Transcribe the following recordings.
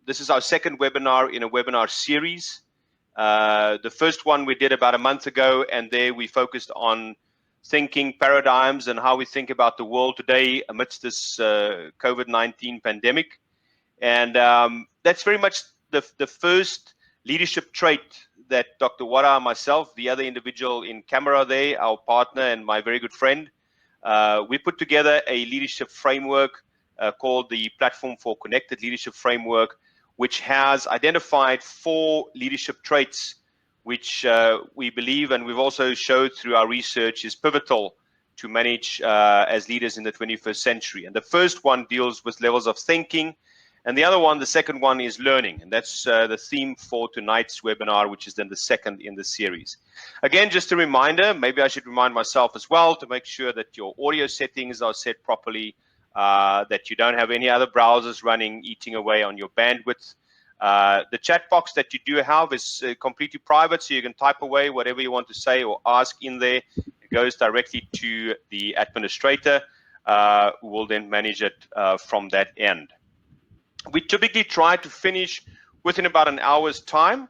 This is our second webinar in a webinar series. The first one we did about a month ago, and there we focused on thinking paradigms and how we think about the world today amidst this COVID-19 pandemic. And that's very much the first leadership trait that Dr. Wada, myself, the other individual in camera there, our partner and my very good friend, we put together a leadership framework called the Platform for Connected Leadership Framework, which has identified 4 leadership traits which we believe, and we've also showed through our research, is pivotal to manage as leaders in the 21st century. And the first one deals with levels of thinking, and the other one, the second one, is learning. And that's the theme for tonight's webinar, which is then the second in the series. Again, just a reminder, maybe I should remind myself as well to make sure that your audio settings are set properly, that you don't have any other browsers running, eating away on your bandwidth. The chat box that you do have is completely private, so you can type away whatever you want to say or ask in there. It goes directly to the administrator, who will then manage it from that end. We typically try to finish within about an hour's time,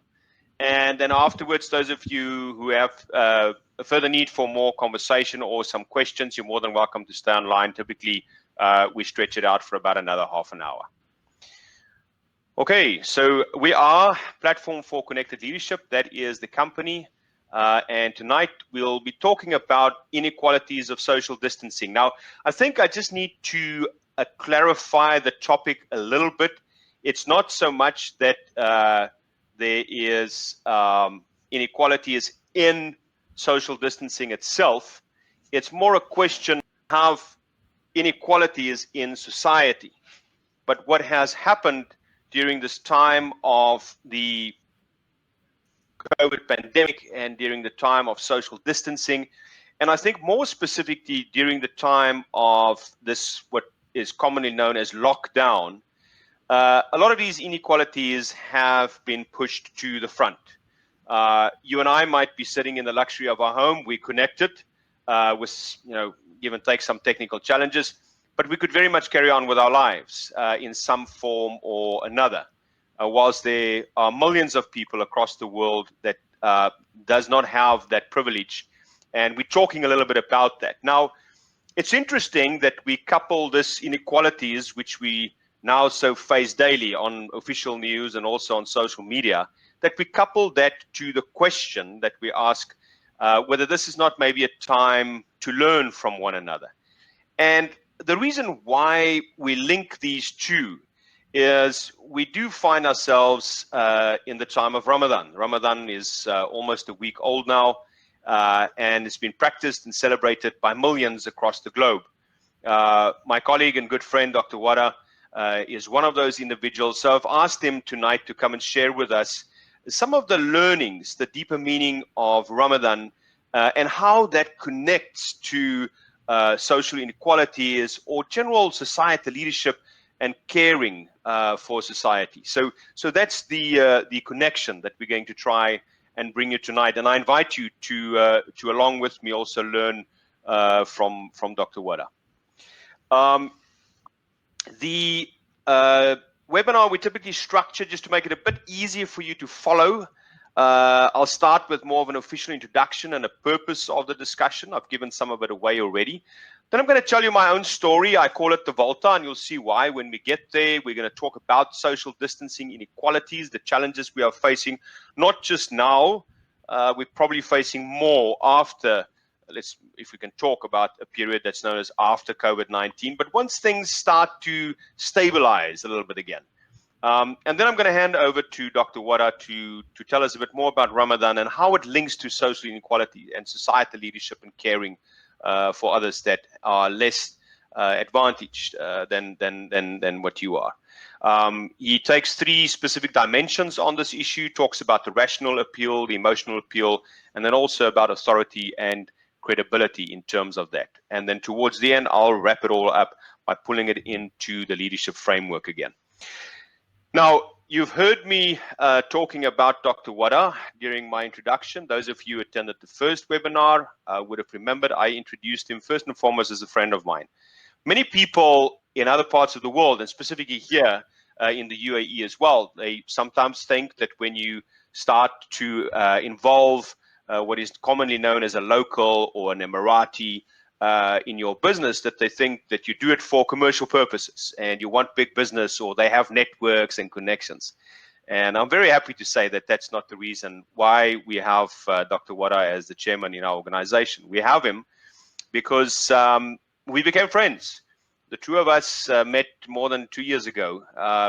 and then afterwards, those of you who have a further need for more conversation or some questions, you're more than welcome to stay online. Typically, we stretch it out for about another half an hour. Okay, so we are Platform for Connected Leadership. That is the company. And tonight we'll be talking about inequalities of social distancing. Now, I think I just need to clarify the topic a little bit. It's not so much that there is inequalities in social distancing itself. It's more a question of inequalities in society. But what has happened during this time of the COVID pandemic and during the time of social distancing, and I think more specifically during the time of this, what is commonly known as lockdown, a lot of these inequalities have been pushed to the front. You and I might be sitting in the luxury of our home. We're connected with, give and take some technical challenges, but we could very much carry on with our lives in some form or another. Whilst there are millions of people across the world that does not have that privilege, and we're talking a little bit about that. Now, it's interesting that we couple this inequalities, which we now so face daily on official news and also on social media, that we couple that to the question that we ask whether this is not maybe a time to learn from one another. And the reason why we link these two is we do find ourselves in the time of Ramadan. Ramadan is almost a week old now, and it's been practiced and celebrated by millions across the globe. My colleague and good friend, Dr. Wada, is one of those individuals. So I've asked him tonight to come and share with us some of the learnings, the deeper meaning of Ramadan, and how that connects to social inequalities or general societal leadership and caring for society. So that's the connection that we're going to try and bring you tonight. And I invite you to along with me also learn from Dr. Wada. The webinar we typically structure just to make it a bit easier for you to follow. I'll start with more of an official introduction and a purpose of the discussion. I've given some of it away already. Then I'm going to tell you my own story. I call it the Volta, and you'll see why when we get there. We're going to talk about social distancing inequalities, the challenges we are facing, not just now. We're probably facing more after, if we can talk about a period that's known as after COVID-19, but once things start to stabilize a little bit again. And then I'm going to hand over to Dr. Wada to tell us a bit more about Ramadan and how it links to social inequality and societal leadership and caring for others that are less advantaged than what you are. He takes 3 specific dimensions on this issue, talks about the rational appeal, the emotional appeal, and then also about authority and credibility in terms of that. And then towards the end, I'll wrap it all up by pulling it into the leadership framework again. Now, you've heard me talking about Dr. Wada during my introduction. Those of you who attended the first webinar would have remembered I introduced him first and foremost as a friend of mine. Many people in other parts of the world, and specifically here, in the UAE as well. They sometimes think that when you start to involve what is commonly known as a local or an Emirati in your business, that they think that you do it for commercial purposes and you want big business, or they have networks and connections. And I'm very happy to say that that's not the reason why we have Dr. Wada as the chairman in our organization. We have him because we became friends. The two of us met more than 2 years ago.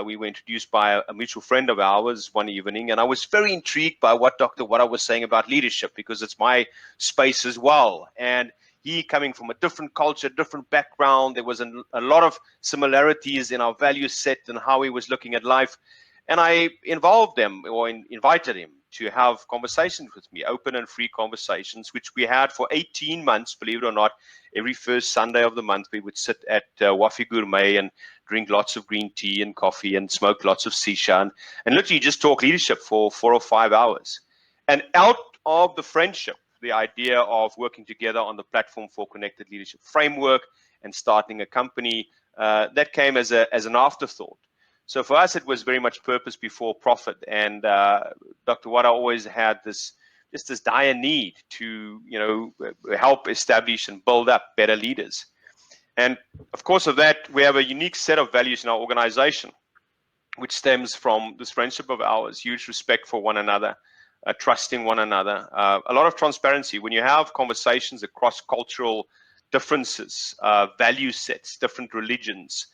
We were introduced by a mutual friend of ours one evening, and I was very intrigued by what Dr. Wada was saying about leadership, because it's my space as well. And he, coming from a different culture, different background, there was a lot of similarities in our value set and how he was looking at life. And I involved them, or invited him to have conversations with me, open and free conversations, which we had for 18 months, believe it or not. Every first Sunday of the month, we would sit at Wafi Gourmet and drink lots of green tea and coffee and smoke lots of shisha and literally just talk leadership for 4 or 5 hours. And out of the friendship, the idea of working together on the Platform for Connected Leadership framework and starting a company, that came as an afterthought. So for us, it was very much purpose before profit. And Dr. Wada always had this dire need to, help establish and build up better leaders. And of course, of that, we have a unique set of values in our organization, which stems from this friendship of ours, huge respect for one another, trusting one another, a lot of transparency. When you have conversations across cultural differences, value sets, different religions,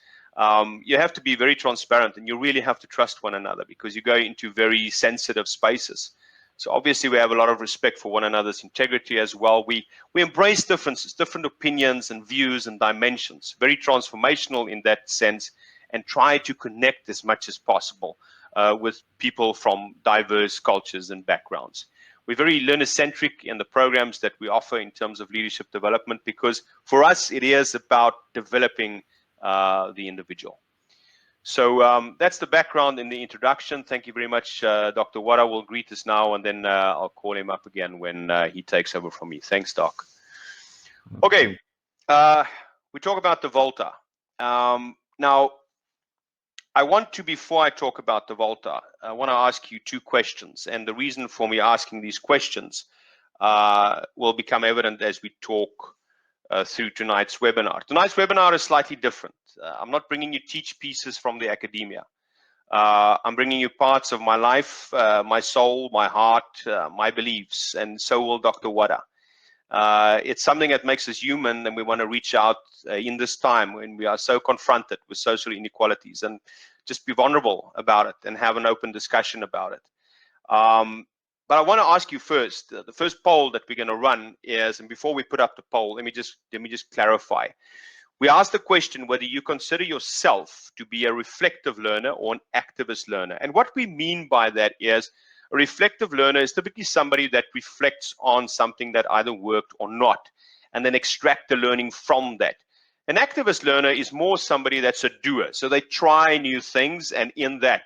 you have to be very transparent, and you really have to trust one another, because you go into very sensitive spaces. So obviously we have a lot of respect for one another's integrity as well. We embrace differences, different opinions and views and dimensions, very transformational in that sense, and try to connect as much as possible with people from diverse cultures and backgrounds. We're very learner-centric in the programs that we offer in terms of leadership development, because for us it is about developing the individual. So that's the background in the introduction. Thank you very much. Dr. Wada will greet us now, and then I'll call him up again when he takes over from me. Thanks, Doc. Okay, we talk about the Volta. Now, I want to, before I talk about the Volta, I want to ask you 2 questions. And the reason for me asking these questions will become evident as we talk through tonight's webinar. Tonight's webinar is slightly different. I'm not bringing you teach pieces from the academia. I'm bringing you parts of my life, my soul, my heart, my beliefs, and so will Dr. Wada. It's something that makes us human, and we want to reach out in this time when we are so confronted with social inequalities, and just be vulnerable about it and have an open discussion about it. But I want to ask you first, the first poll that we're going to run is, and before we put up the poll, let me just clarify. We asked the question whether you consider yourself to be a reflective learner or an activist learner. And what we mean by that is, a reflective learner is typically somebody that reflects on something that either worked or not, and then extract the learning from that. An activist learner is more somebody that's a doer. So they try new things, and in that,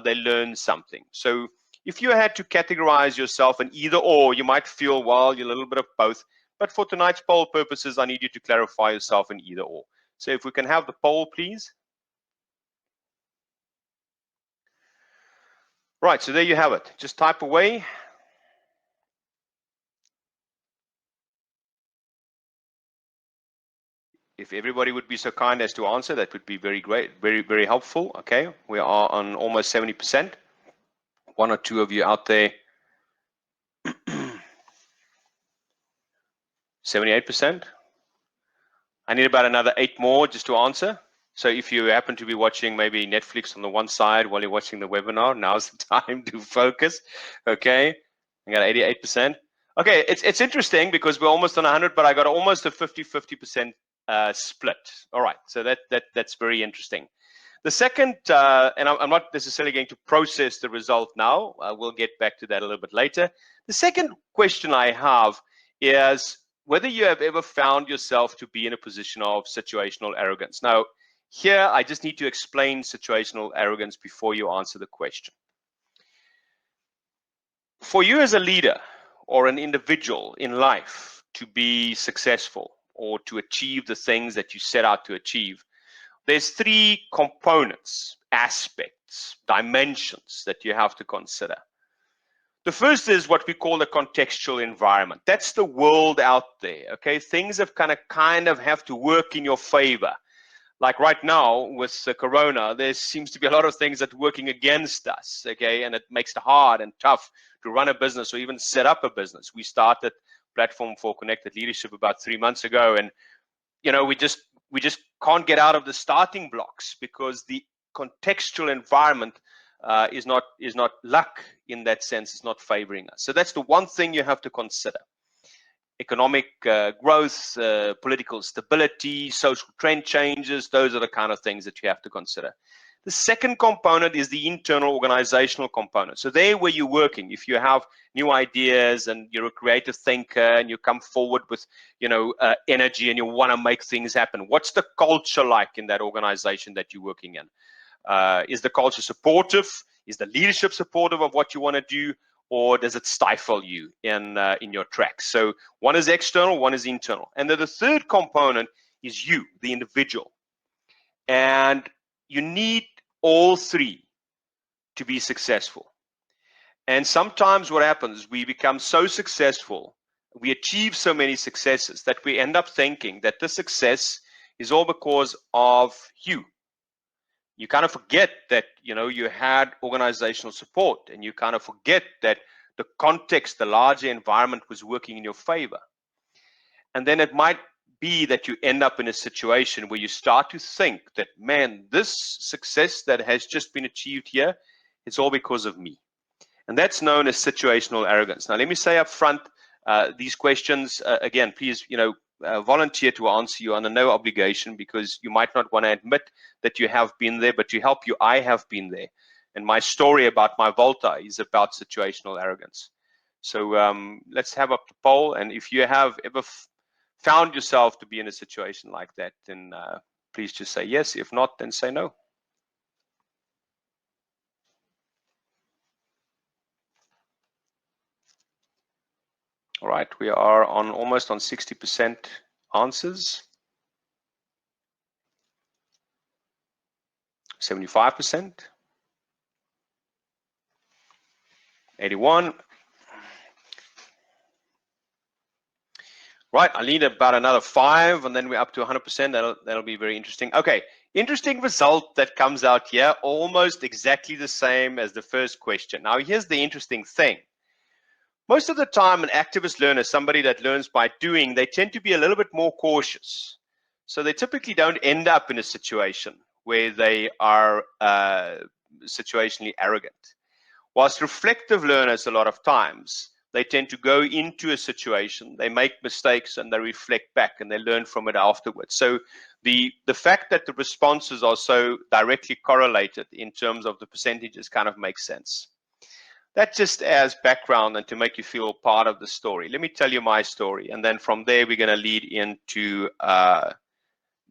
they learn something. So if you had to categorize yourself in either or, you might feel, well, you're a little bit of both. But for tonight's poll purposes, I need you to clarify yourself in either or. So if we can have the poll, please. Right, so there you have it. Just type away. If everybody would be so kind as to answer, that would be very great, very, very helpful. Okay, we are on almost 70%. 1 or 2 of you out there. 78%. I need about another 8 more just to answer. So if you happen to be watching maybe Netflix on the one side while you're watching the webinar, now's the time to focus. Okay, I got 88%. Okay, it's interesting because we're almost on 100, but I got almost a 50-50% split. All right, so that's very interesting. The second, and I'm not necessarily going to process the result now. We'll get back to that a little bit later. The second question I have is whether you have ever found yourself to be in a position of situational arrogance. Now, here I just need to explain situational arrogance before you answer the question. For you as a leader or an individual in life to be successful or to achieve the things that you set out to achieve, there's 3 components, aspects, dimensions that you have to consider. The first is what we call the contextual environment. That's the world out there, okay? Things have kind of have to work in your favor. Like right now with Corona, there seems to be a lot of things that are working against us, okay? And it makes it hard and tough to run a business or even set up a business. We started Platform for Connected Leadership about 3 months ago, and we just can't get out of the starting blocks because the contextual environment is not luck in that sense. It's not favoring us. So that's the one thing you have to consider. Economic growth, political stability, social trend changes, those are the kind of things that you have to consider. The second component is the internal organizational component. So there where you're working, if you have new ideas and you're a creative thinker and you come forward with, energy and you want to make things happen, what's the culture like in that organization that you're working in? Is the culture supportive? Is the leadership supportive of what you want to do? Or does it stifle you in your tracks? So one is external, one is internal. And then the third component is you, the individual. And you need all three to be successful. And sometimes what happens, we become so successful, we achieve so many successes that we end up thinking that the success is all because of you. You kind of forget that, you had organizational support, and you kind of forget that the context, the larger environment was working in your favor. And then it might be that you end up in a situation where you start to think that, man, this success that has just been achieved here, it's all because of me. And that's known as situational arrogance. Now, let me say up front, these questions, again, please, volunteer to answer you under no obligation, because you might not want to admit that you have been there, but to help you, I have been there. And my story about my Volta is about situational arrogance. So let's have up the poll. And if you have ever found yourself to be in a situation like that, then please just say yes. If not, then say no. All right, we are almost on 60% answers. 75%. 81. Right, I need about another 5, and then we're up to 100%. That'll be very interesting. Okay, interesting result that comes out here, almost exactly the same as the first question. Now, here's the interesting thing. Most of the time, an activist learner, somebody that learns by doing, they tend to be a little bit more cautious. So they typically don't end up in a situation where they are situationally arrogant. Whilst reflective learners, a lot of times, they tend to go into a situation, they make mistakes, and they reflect back and they learn from it afterwards. So the fact that the responses are so directly correlated in terms of the percentages kind of makes sense. That just as background and to make you feel part of the story. Let me tell you my story, and then from there we're going to lead into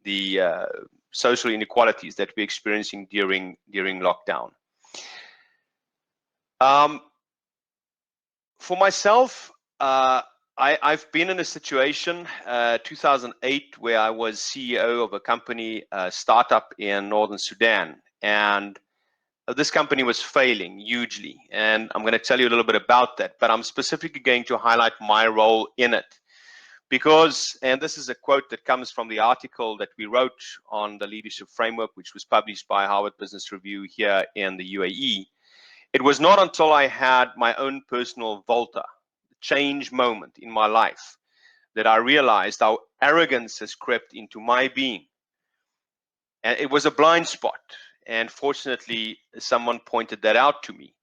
the social inequalities that we're experiencing during lockdown. For myself, I've been in a situation, 2008, where I was CEO of a company, startup in Northern Sudan, and this company was failing hugely. And I'm going to tell you a little bit about that, but I'm specifically going to highlight my role in it. Because, and this is a quote that comes from the article that we wrote on the leadership framework, which was published by Harvard Business Review here in the UAE. It was not until I had my own personal Volta, change moment in my life, that I realized how arrogance has crept into my being. And it was a blind spot. And fortunately, someone pointed that out to me.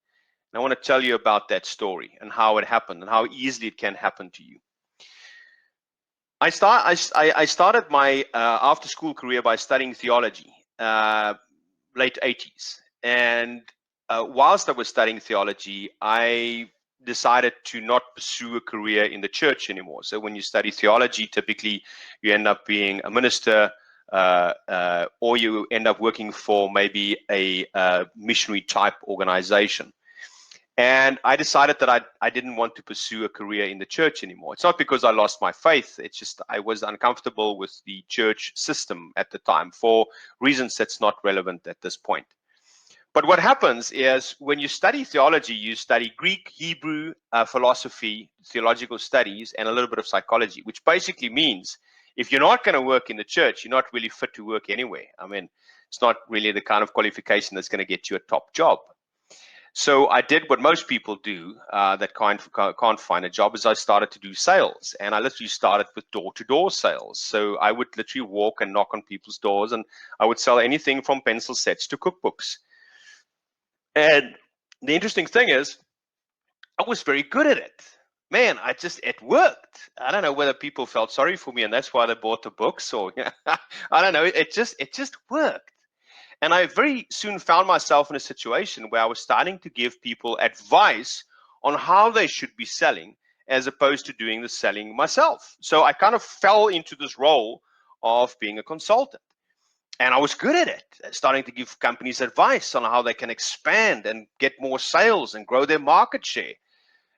And I want to tell you about that story and how it happened and how easily it can happen to you. I started my after-school career by studying theology, late 80s. And whilst I was studying theology, I decided to not pursue a career in the church anymore. So when you study theology, typically you end up being a minister, or you end up working for maybe a missionary type organization. And I decided that I didn't want to pursue a career in the church anymore. It's not because I lost my faith. It's just I was uncomfortable with the church system at the time for reasons that's not relevant at this point. But what happens is when you study theology, you study Greek, Hebrew, philosophy, theological studies, and a little bit of psychology, which basically means if you're not going to work in the church, you're not really fit to work anyway. I mean, it's not really the kind of qualification that's going to get you a top job. So I did what most people do that can't find a job, is I started to do sales. And I literally started with door-to-door sales. So I would literally walk and knock on people's doors, and I would sell anything from pencil sets to cookbooks. And the interesting thing is, I was very good at it. Man, it worked. I don't know whether people felt sorry for me and that's why they bought the books, or I don't know. It just worked. And I very soon found myself in a situation where I was starting to give people advice on how they should be selling as opposed to doing the selling myself. So I kind of fell into this role of being a consultant. And I was good at it, starting to give companies advice on how they can expand and get more sales and grow their market share.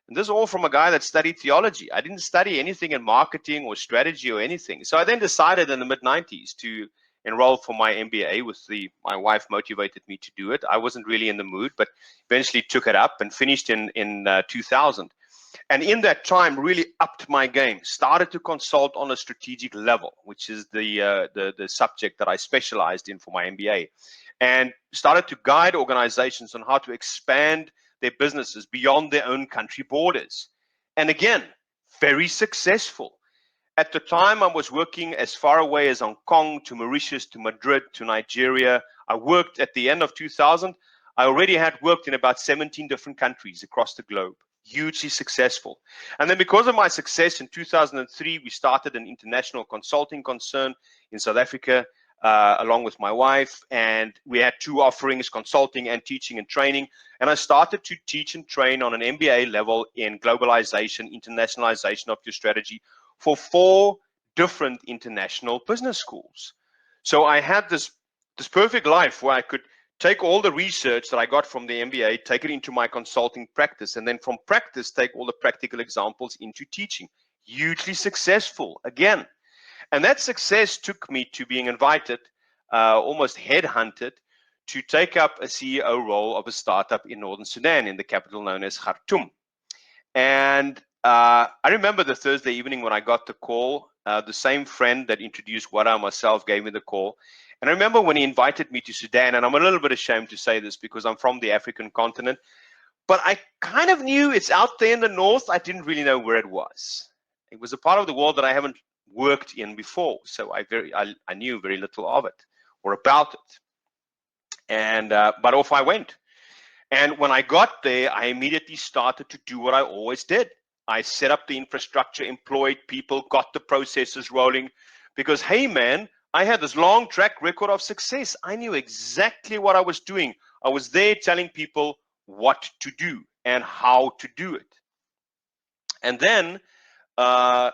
And this is all from a guy that studied theology. I didn't study anything in marketing or strategy or anything. So I then decided in the mid-90s to enroll for my MBA my wife motivated me to do it. I wasn't really in the mood, but eventually took it up and finished in 2000. And in that time, really upped my game, started to consult on a strategic level, which is the subject that I specialized in for my MBA, and started to guide organizations on how to expand their businesses beyond their own country borders. And again, very successful. At the time, I was working as far away as Hong Kong to Mauritius to Madrid to Nigeria. I worked at the end of 2000. I already had worked in about 17 different countries across the globe. Hugely successful. And then because of my success in 2003, we started an international consulting concern in South Africa, along with my wife. And we had two offerings, consulting and teaching and training. And I started to teach and train on an MBA level in globalization, internationalization of your strategy for 4 different international business schools. So I had this perfect life where I could take all the research that I got from the MBA, take it into my consulting practice, and then from practice, take all the practical examples into teaching. Hugely successful, again. And that success took me to being invited, almost headhunted, to take up a CEO role of a startup in Northern Sudan, in the capital known as Khartoum. And I remember the Thursday evening when I got the call, the same friend that introduced Wada and myself gave me the call. And I remember when he invited me to Sudan, and I'm a little bit ashamed to say this because I'm from the African continent, but I kind of knew it's out there in the north. I didn't really know where it was. It was a part of the world that I haven't worked in before, so I knew very little of it or about it. And but off I went. And when I got there, I immediately started to do what I always did. I set up the infrastructure, employed people, got the processes rolling, because, hey, man, I had this long track record of success. I knew exactly what I was doing. I was there telling people what to do and how to do it. And then I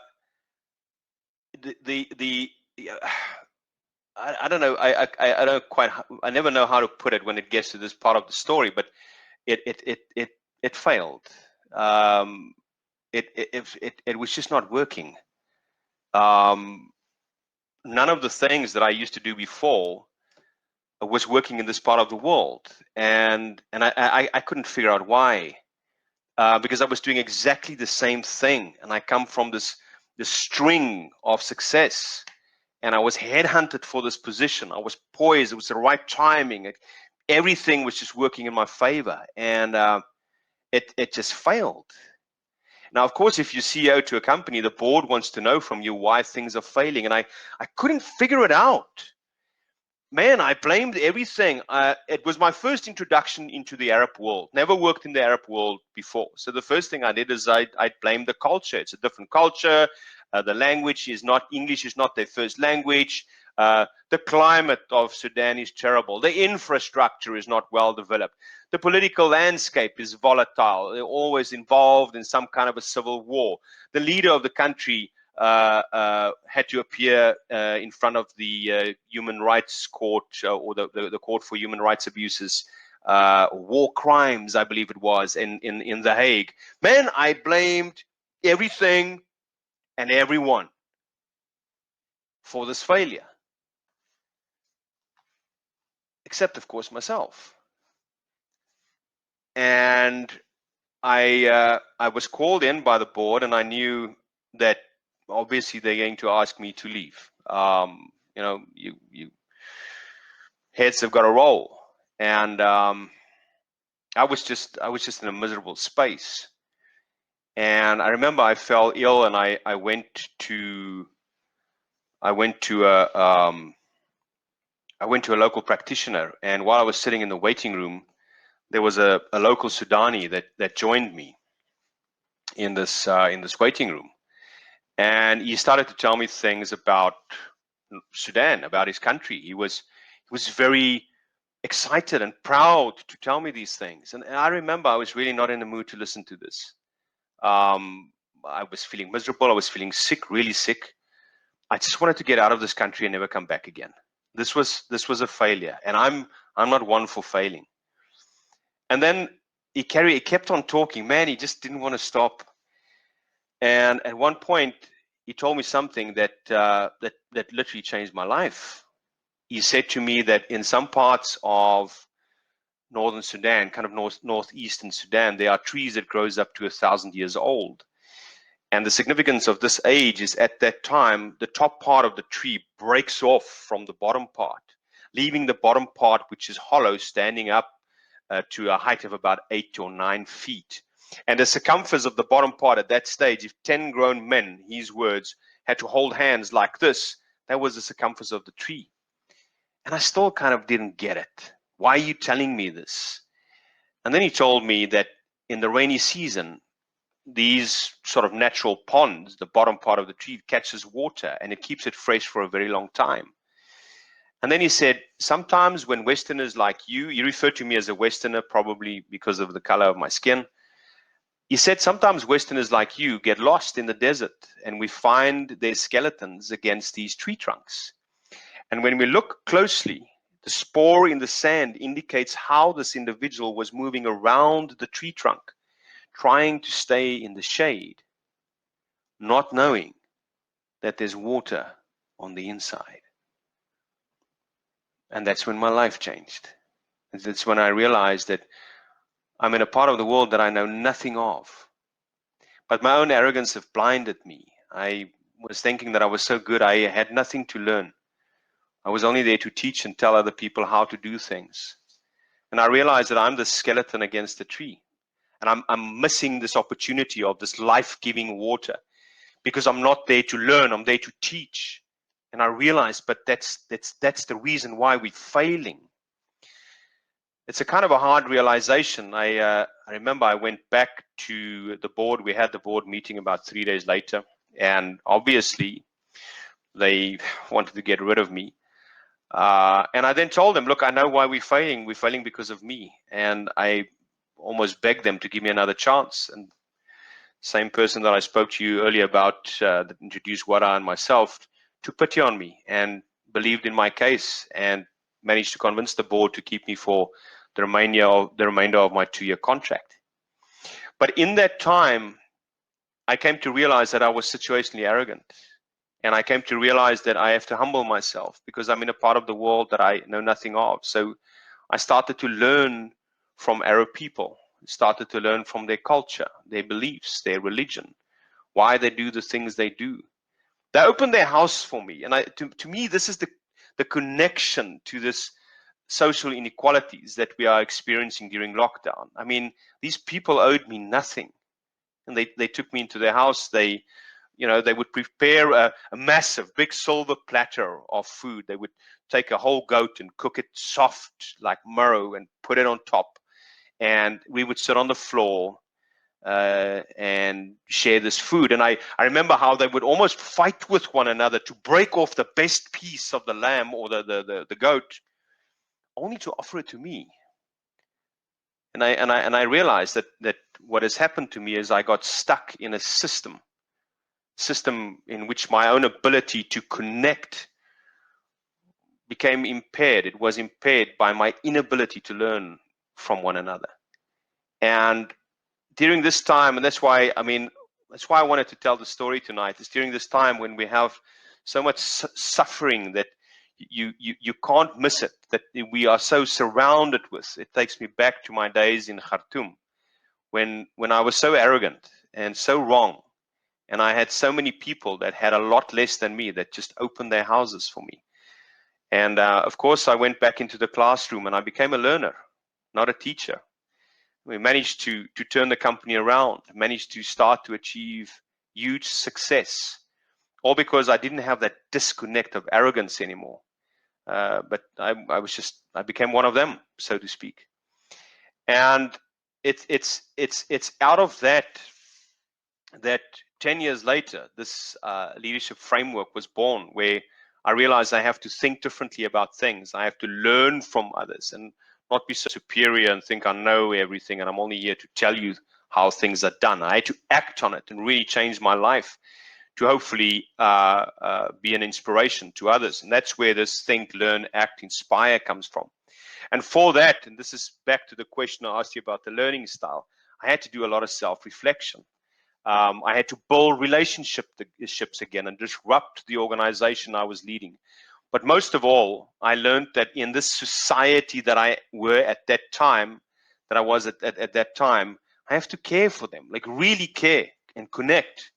don't know. I don't quite. I never know how to put it when it gets to this part of the story, but it failed. It was just not working. None of the things that I used to do before was working in this part of the world, and I couldn't figure out why, because I was doing exactly the same thing, and I come from this string of success, and I was headhunted for this position. I was poised. It was the right timing. Everything was just working in my favor, and it just failed. Now, of course, if you're CEO to a company, the board wants to know from you why things are failing. And I couldn't figure it out. Man, I blamed everything. It was my first introduction into the Arab world. Never worked in the Arab world before. So the first thing I did is I blamed the culture. It's a different culture. The language is not, English is not their first language. The climate of Sudan is terrible. The infrastructure is not well developed. The political landscape is volatile. They're always involved in some kind of a civil war. The leader of the country had to appear in front of the Human Rights Court, or the Court for Human Rights Abuses, war crimes, I believe it was, in The Hague. Man, I blamed everything and everyone for this failure, except, of course, myself. And I was called in by the board, and I knew that obviously they're going to ask me to leave. You know, you heads have got to roll, and I was just in a miserable space. And I remember I fell ill, and I went to a local practitioner. And while I was sitting in the waiting room, there was a local Sudani that joined me in this waiting room, and he started to tell me things about Sudan, about his country. He was very excited and proud to tell me these things. And I remember I was really not in the mood to listen to this. I was feeling miserable. I was feeling sick, really sick. I just wanted to get out of this country and never come back again. This was a failure, and I'm not one for failing. And then he kept on talking. Man, he just didn't want to stop. And at one point, he told me something that literally changed my life. He said to me that in some parts of northern Sudan, kind of northeastern Sudan, there are trees that grows up to 1,000 years old. And the significance of this age is at that time, the top part of the tree breaks off from the bottom part, leaving the bottom part, which is hollow, standing up to a height of about 8 or 9 feet. And the circumference of the bottom part at that stage, if 10 grown men, his words, had to hold hands like this, that was the circumference of the tree. And I still kind of didn't get it. Why are you telling me this? And then he told me that in the rainy season, these sort of natural ponds, the bottom part of the tree catches water and it keeps it fresh for a very long time. And then he said, sometimes when Westerners like you refer to me as a Westerner, probably because of the color of my skin. He said, sometimes Westerners like you get lost in the desert and we find their skeletons against these tree trunks. And when we look closely, the spore in the sand indicates how this individual was moving around the tree trunk, trying to stay in the shade, not knowing that there's water on the inside. And that's when my life changed. That's when I realized that I'm in a part of the world that I know nothing of. But my own arrogance have blinded me. I was thinking that I was so good, I had nothing to learn. I was only there to teach and tell other people how to do things. And I realized that I'm the skeleton against the tree. And I'm missing this opportunity of this life-giving water because I'm not there to learn, I'm there to teach. And I realized, but that's the reason why we're failing. It's a kind of a hard realization. I remember I went back to the board. We had the board meeting about 3 days later, and obviously they wanted to get rid of me. And I then told them, look, I know why we're failing. We're failing because of me. And I almost begged them to give me another chance. And same person that I spoke to you earlier about that introduced Wara and myself took pity on me and believed in my case and managed to convince the board to keep me for the remainder of my 2-year contract. But in that time, I came to realize that I was situationally arrogant. And I came to realize that I have to humble myself because I'm in a part of the world that I know nothing of. So I started to learn from Arab people, started to learn from their culture, their beliefs, their religion, why they do the things they do. They opened their house for me. And to me, this is the connection to this social inequalities that we are experiencing during lockdown. I mean, these people owed me nothing. And they took me into their house. They would prepare a massive, big silver platter of food. They would take a whole goat and cook it soft like marrow and put it on top. And we would sit on the floor and share this food. And I remember how they would almost fight with one another to break off the best piece of the lamb or the goat, only to offer it to me. And I realized that what has happened to me is I got stuck in a system in which my own ability to connect became impaired. It was impaired by my inability to learn from one another. And during this time, and that's why I wanted to tell the story tonight, is during this time when we have so much suffering that you can't miss it, that we are so surrounded with. It takes me back to my days in Khartoum when I was so arrogant and so wrong, and I had so many people that had a lot less than me that just opened their houses for me. And of course, I went back into the classroom and I became a learner, not a teacher. We managed to turn the company around, managed to start to achieve huge success, all because I didn't have that disconnect of arrogance anymore. But I became one of them, so to speak. And it's out of that 10 years later, this leadership framework was born, where I realized I have to think differently about things. I have to learn from others and not be so superior and think I know everything and I'm only here to tell you how things are done. I had to act on it and really change my life to hopefully be an inspiration to others. And that's where this think, learn, act, inspire comes from. And for that, and this is back to the question I asked you about the learning style, I had to do a lot of self-reflection. I had to build relationships again and disrupt the organization I was leading. But most of all, I learned that in this society that I were at that time, that I was at that time, I have to care for them, like really care and connect.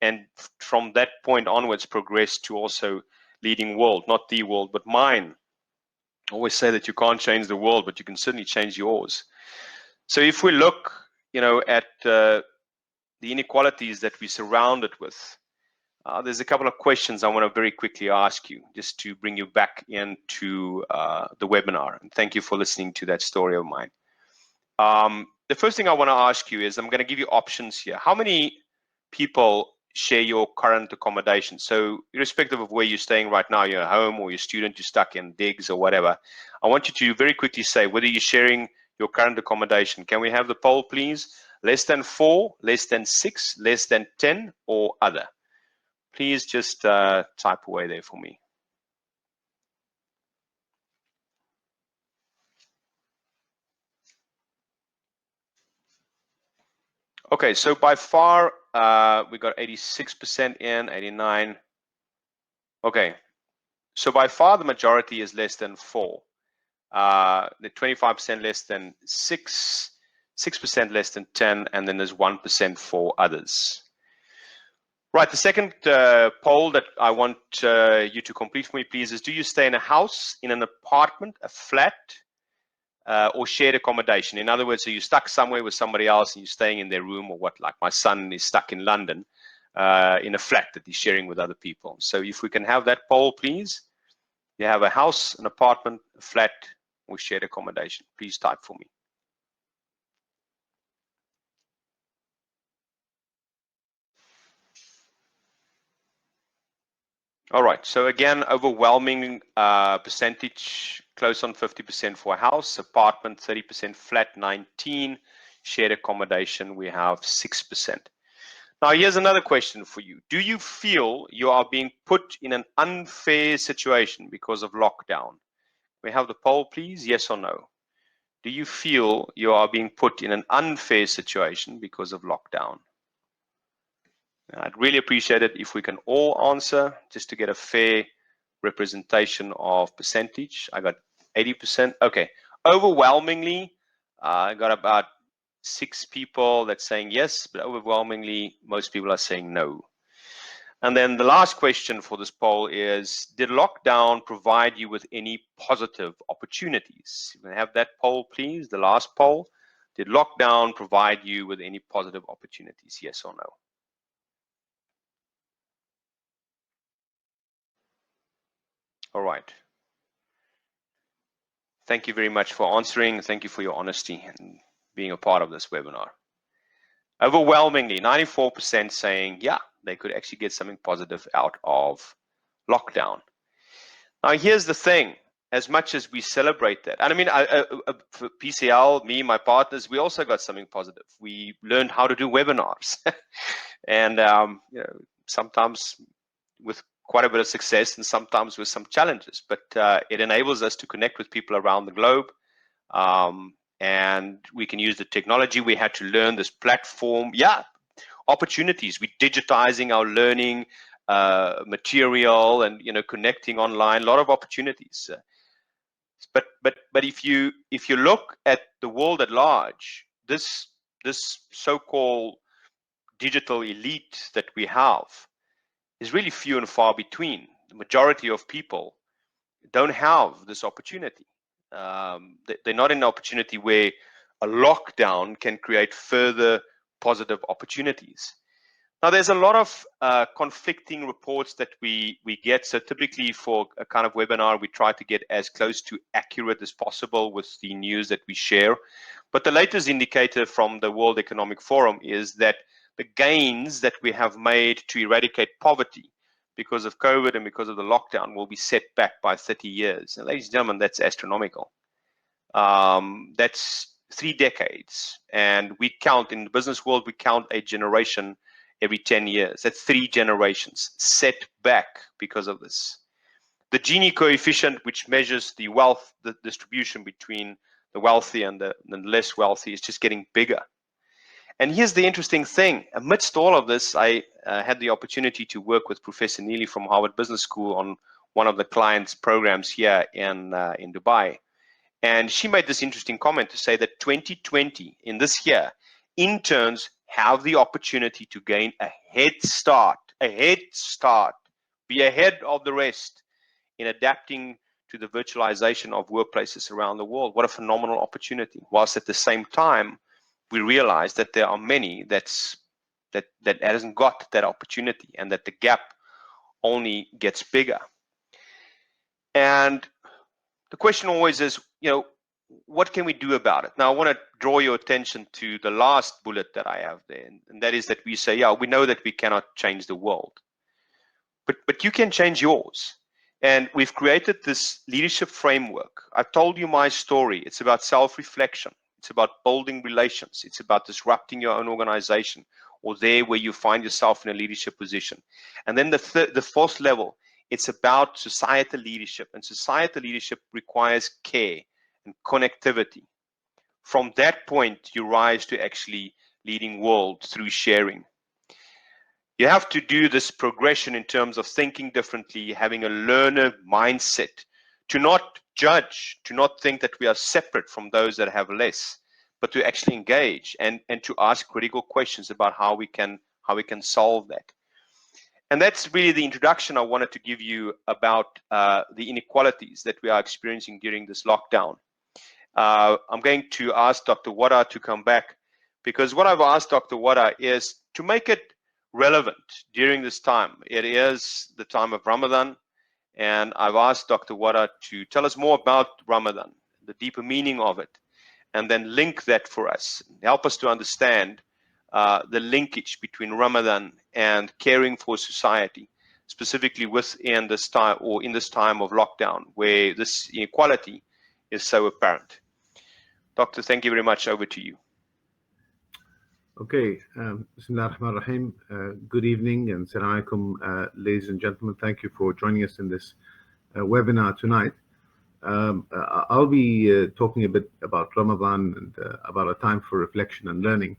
And from that point onwards, progress to also leading world, not the world, but mine. I always say that you can't change the world, but you can certainly change yours. So if we look, at the inequalities that we're surrounded with, there's a couple of questions I want to very quickly ask you, just to bring you back into the webinar. And thank you for listening to that story of mine. The first thing I want to ask you is, I'm going to give you options here. How many people share your current accommodation? So irrespective of where you're staying right now, you're at home or you're a student, you're stuck in digs or whatever, I want you to very quickly say whether you're sharing your current accommodation. Can we have the poll, please? Less than 4, less than 6, less than 10, or other? Please just type away there for me. Okay, so by far, we got 86% in, 89. Okay, so by far the majority is less than 4. The 25% less than 6, 6% less than 10, and then there's 1% for others. Right, the second poll that I want you to complete for me, please, is: do you stay in a house, in an apartment, a flat, or shared accommodation? In other words, are you stuck somewhere with somebody else and you're staying in their room, or what? Like my son is stuck in London in a flat that he's sharing with other people. So if we can have that poll, please. You have a house, an apartment, a flat, or shared accommodation. Please type for me. All right, so again, overwhelming percentage, close on 50% for a house, apartment 30%, flat 19%, shared accommodation we have 6%. Now here's another question for you. Do you feel you are being put in an unfair situation because of lockdown? We have the poll, please, yes or no. Do you feel you are being put in an unfair situation because of lockdown? I'd really appreciate it if we can all answer, just to get a fair representation of percentage. I got 80%. Okay, overwhelmingly, I got about 6 people that's saying yes, but overwhelmingly, most people are saying no. And then the last question for this poll is: did lockdown provide you with any positive opportunities? You can have that poll, please, the last poll. Did lockdown provide you with any positive opportunities, yes or no? All right. Thank you very much for answering. Thank you for your honesty and being a part of this webinar. Overwhelmingly, 94% saying, yeah, they could actually get something positive out of lockdown. Now, here's the thing. As much as we celebrate that, and I mean, for PCL, me, my partners, we also got something positive. We learned how to do webinars. And sometimes with quite a bit of success and sometimes with some challenges, but it enables us to connect with people around the globe, and we can use the technology. We had to learn this platform. Yeah, opportunities. We're digitizing our learning. material and connecting online, a lot of opportunities. But if you look at the world at large, this so-called digital elite that we have is really few and far between. The majority of people don't have this opportunity. They're not in an opportunity where a lockdown can create further positive opportunities. Now, there's a lot of conflicting reports that we get. So typically for a kind of webinar, we try to get as close to accurate as possible with the news that we share. But the latest indicator from the World Economic Forum is that the gains that we have made to eradicate poverty because of COVID and because of the lockdown will be set back by 30 years. And ladies and gentlemen, that's astronomical. That's 3 decades. And we count, in the business world, we count a generation every 10 years. That's 3 generations set back because of this. The Gini coefficient, which measures the wealth, the distribution between the wealthy and the less wealthy, is just getting bigger. And here's the interesting thing. Amidst all of this, I had the opportunity to work with Professor Neely from Harvard Business School on one of the clients' programs here in Dubai. And she made this interesting comment to say that 2020, in this year, interns have the opportunity to gain a head start, be ahead of the rest in adapting to the virtualization of workplaces around the world. What a phenomenal opportunity. Whilst at the same time, we realize that there are many that hasn't got that opportunity, and that the gap only gets bigger. And the question always is, what can we do about it? Now, I want to draw your attention to the last bullet that I have there, and that is that we say, yeah, we know that we cannot change the world, but you can change yours. And we've created this leadership framework. I've told you my story. It's about self-reflection. It's about building relations. It's about disrupting your own organization, or there where you find yourself in a leadership position. And then the fourth level, it's about societal leadership. And societal leadership requires care and connectivity. From that point, you rise to actually leading world through sharing. You have to do this progression in terms of thinking differently, having a learner mindset, to not judge, to not think that we are separate from those that have less, but to actually engage and to ask critical questions about how we can solve that. And that's really the introduction I wanted to give you about the inequalities that we are experiencing during this lockdown. I'm going to ask Dr. Wada to come back, because what I've asked Dr. Wada is to make it relevant during this time. It is the time of Ramadan, and I've asked Dr. Wada to tell us more about Ramadan, the deeper meaning of it, and then link that for us, help us to understand the linkage between Ramadan and caring for society, specifically within this time, or in this time of lockdown, where this inequality is so apparent. Doctor, thank you very much. Over to you. Okay, Bismillah ar-Rahman ar-Rahim. Good evening and Assalamu alaikum, ladies and gentlemen. Thank you for joining us in this webinar tonight. I'll be talking a bit about Ramadan and about a time for reflection and learning.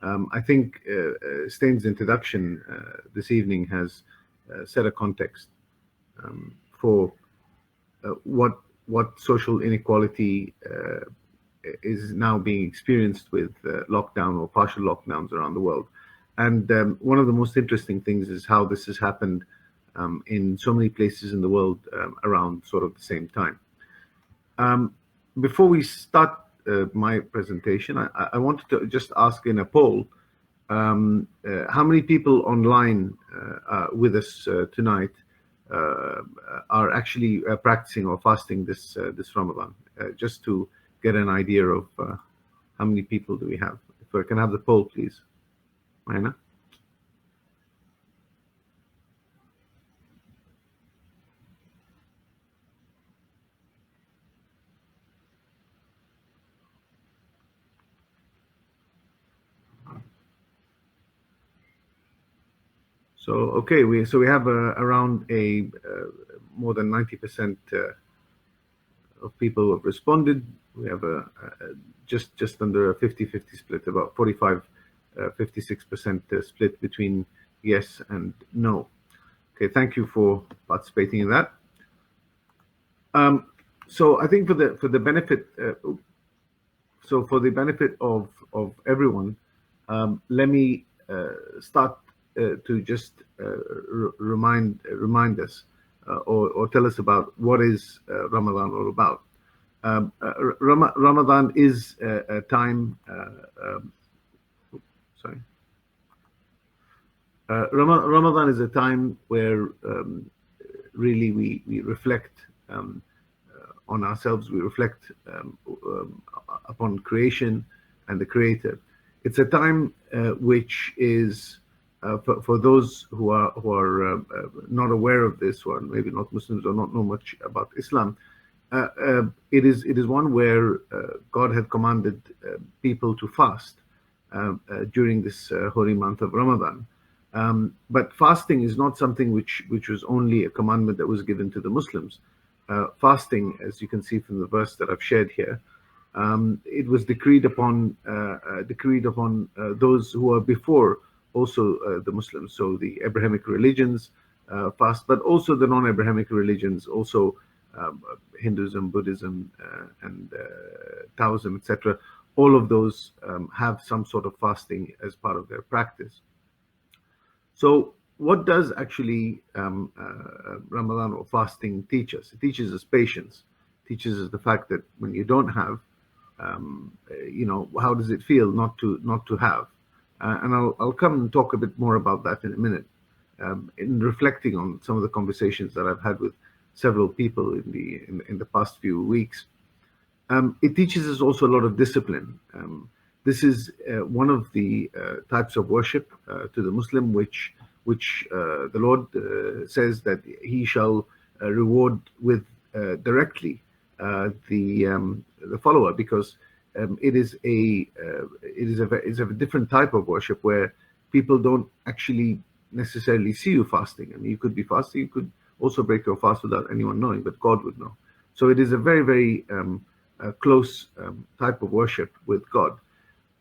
I think Stein's introduction this evening has set a context for what social inequality is now being experienced with lockdown or partial lockdowns around the world. And one of the most interesting things is how this has happened in so many places in the world around sort of the same time. Before we start my presentation, I wanted to just ask in a poll, how many people online with us tonight are actually practicing or fasting this Ramadan, just to get an idea of how many people do we have. If I can have the poll, please. Maina? So okay, we have around more than 90% of people who have responded. We have just under a 50-50 split, about 45-56% split between yes and no. Okay, thank you for participating in that. So I think for the benefit, of everyone, let me start to just remind us or tell us about what is Ramadan all about. Ramadan is a time. Sorry. Ramadan is a time where really we reflect on ourselves. We reflect upon creation and the Creator. It's a time which is for those who are not aware of this, or maybe not Muslims or not know much about Islam. It is one where God had commanded people to fast during this holy month of Ramadan. But fasting is not something which was only a commandment that was given to the Muslims. Fasting, as you can see from the verse that I've shared here, it was decreed upon those who are before also the Muslims. So the Abrahamic religions fast, but also the non-Abrahamic religions, also Hinduism, Buddhism, and Taoism, etc. All of those have some sort of fasting as part of their practice. So what does actually Ramadan or fasting teach us? It teaches us patience. It teaches us the fact that when you don't have, how does it feel not to have? And I'll come and talk a bit more about that in a minute. In reflecting on some of the conversations that I've had with several people in the past few weeks, it teaches us also a lot of discipline. This is one of the types of worship to the Muslim, which the Lord says that He shall reward with directly the follower, because it is a different type of worship where people don't actually necessarily see you fasting. I mean, you could be fasting, you could also break your fast without anyone knowing, but God would know. So it is a very, very close type of worship with God.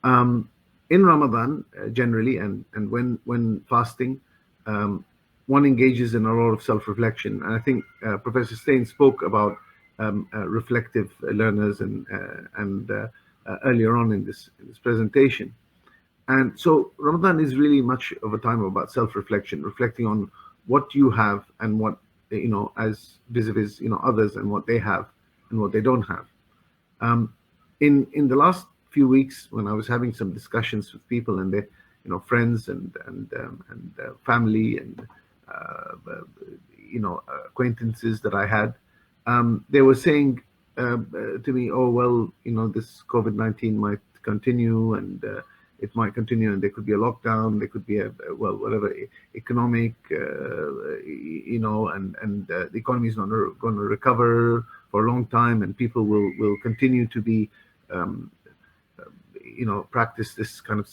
In Ramadan, generally, and when fasting, one engages in a lot of self-reflection. And I think Professor Stein spoke about reflective learners and earlier on in this presentation. And so Ramadan is really much of a time about self-reflection, reflecting on what you have and what, as vis-a-vis, others, and what they have and what they don't have. In the last few weeks, when I was having some discussions with people and their, friends and family and acquaintances that I had, they were saying to me, "Oh well, this COVID-19 might continue, and it might continue, and there could be a lockdown, there could be whatever economic, and the economy is not going to recover for a long time, and people will continue to be." Practice this kind of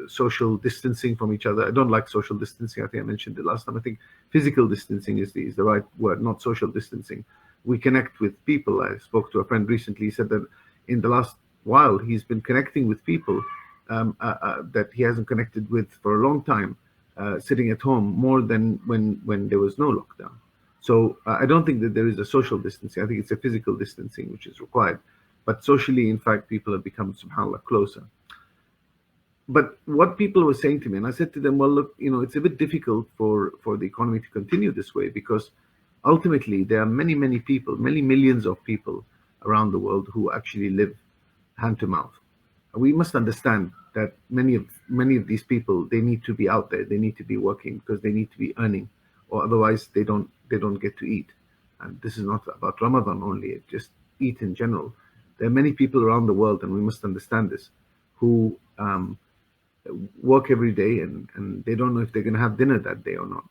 social distancing from each other. I don't like social distancing. I think I mentioned it last time. I think physical distancing is the right word, not social distancing. We connect with people. I spoke to a friend recently. He said that in the last while he's been connecting with people that he hasn't connected with for a long time, sitting at home more than when there was no lockdown. So I don't think that there is a social distancing. I think it's a physical distancing which is required. But socially, in fact, people have become, subhanAllah, closer. But what people were saying to me, and I said to them, well, look, it's a bit difficult for the economy to continue this way, because ultimately there are many, many people, many millions of people around the world who actually live hand to mouth. We must understand that many of these people, they need to be out there, they need to be working, because they need to be earning, or otherwise they don't get to eat. And this is not about Ramadan only, it's just eat in general. There are many people around the world, and we must understand this, who work every day and they don't know if they're going to have dinner that day or not.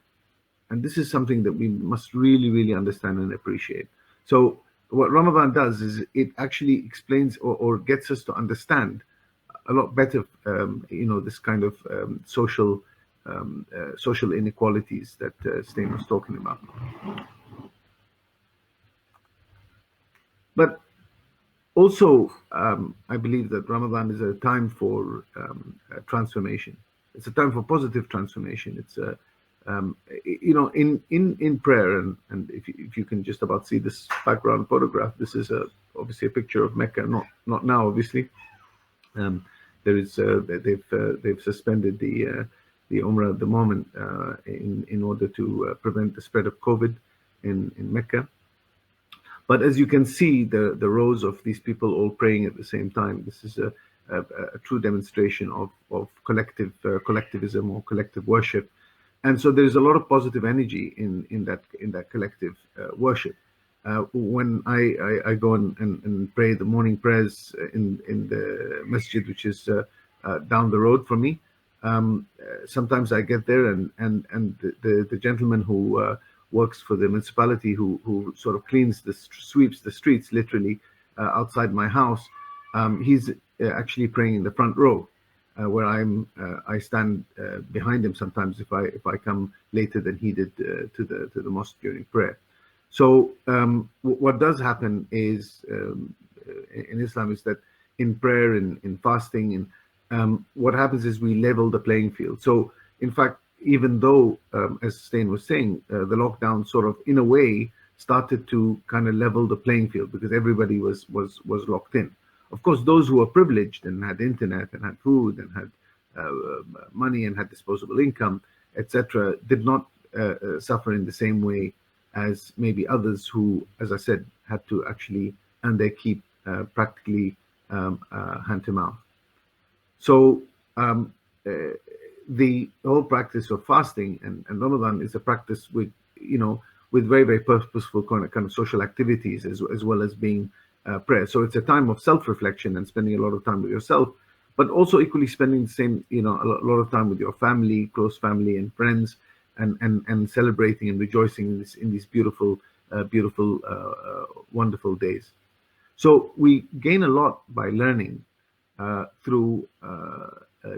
And this is something that we must really, really understand and appreciate. So what Ramadan does is it actually explains or gets us to understand a lot better, this kind of social inequalities that Stein was talking about. But also, I believe that Ramadan is a time for transformation. It's a time for positive transformation. in prayer, and if you can just about see this background photograph, this is obviously a picture of Mecca, not now, obviously. Um, there is they've suspended the Umrah at the moment in order to prevent the spread of COVID in Mecca. But as you can see, the rows of these people all praying at the same time. This is a true demonstration of collectivism or collective worship, and so there's a lot of positive energy in that collective worship. When I go and pray the morning prayers in the masjid, which is down the road from me, sometimes I get there, and the gentleman who works for the municipality, who sort of sweeps the streets literally outside my house, he's actually praying in the front row, where I stand behind him sometimes if I come later than he did to the mosque during prayer. So what does happen is in Islam is that in prayer, in fasting, what happens is we level the playing field. So in fact, even though, as Stain was saying, the lockdown sort of in a way started to kind of level the playing field because everybody was locked in. Of course, those who were privileged and had internet and had food and had money and had disposable income, etc., did not suffer in the same way as maybe others who, as I said, had to actually earn their keep practically hand to mouth. So the whole practice of fasting and Ramadan is a practice with very, very purposeful kind of social activities as well as being prayer. So it's a time of self-reflection and spending a lot of time with yourself, but also equally spending the same, a lot of time with your family, close family and friends, and celebrating and rejoicing in these beautiful, wonderful days. So we gain a lot by learning through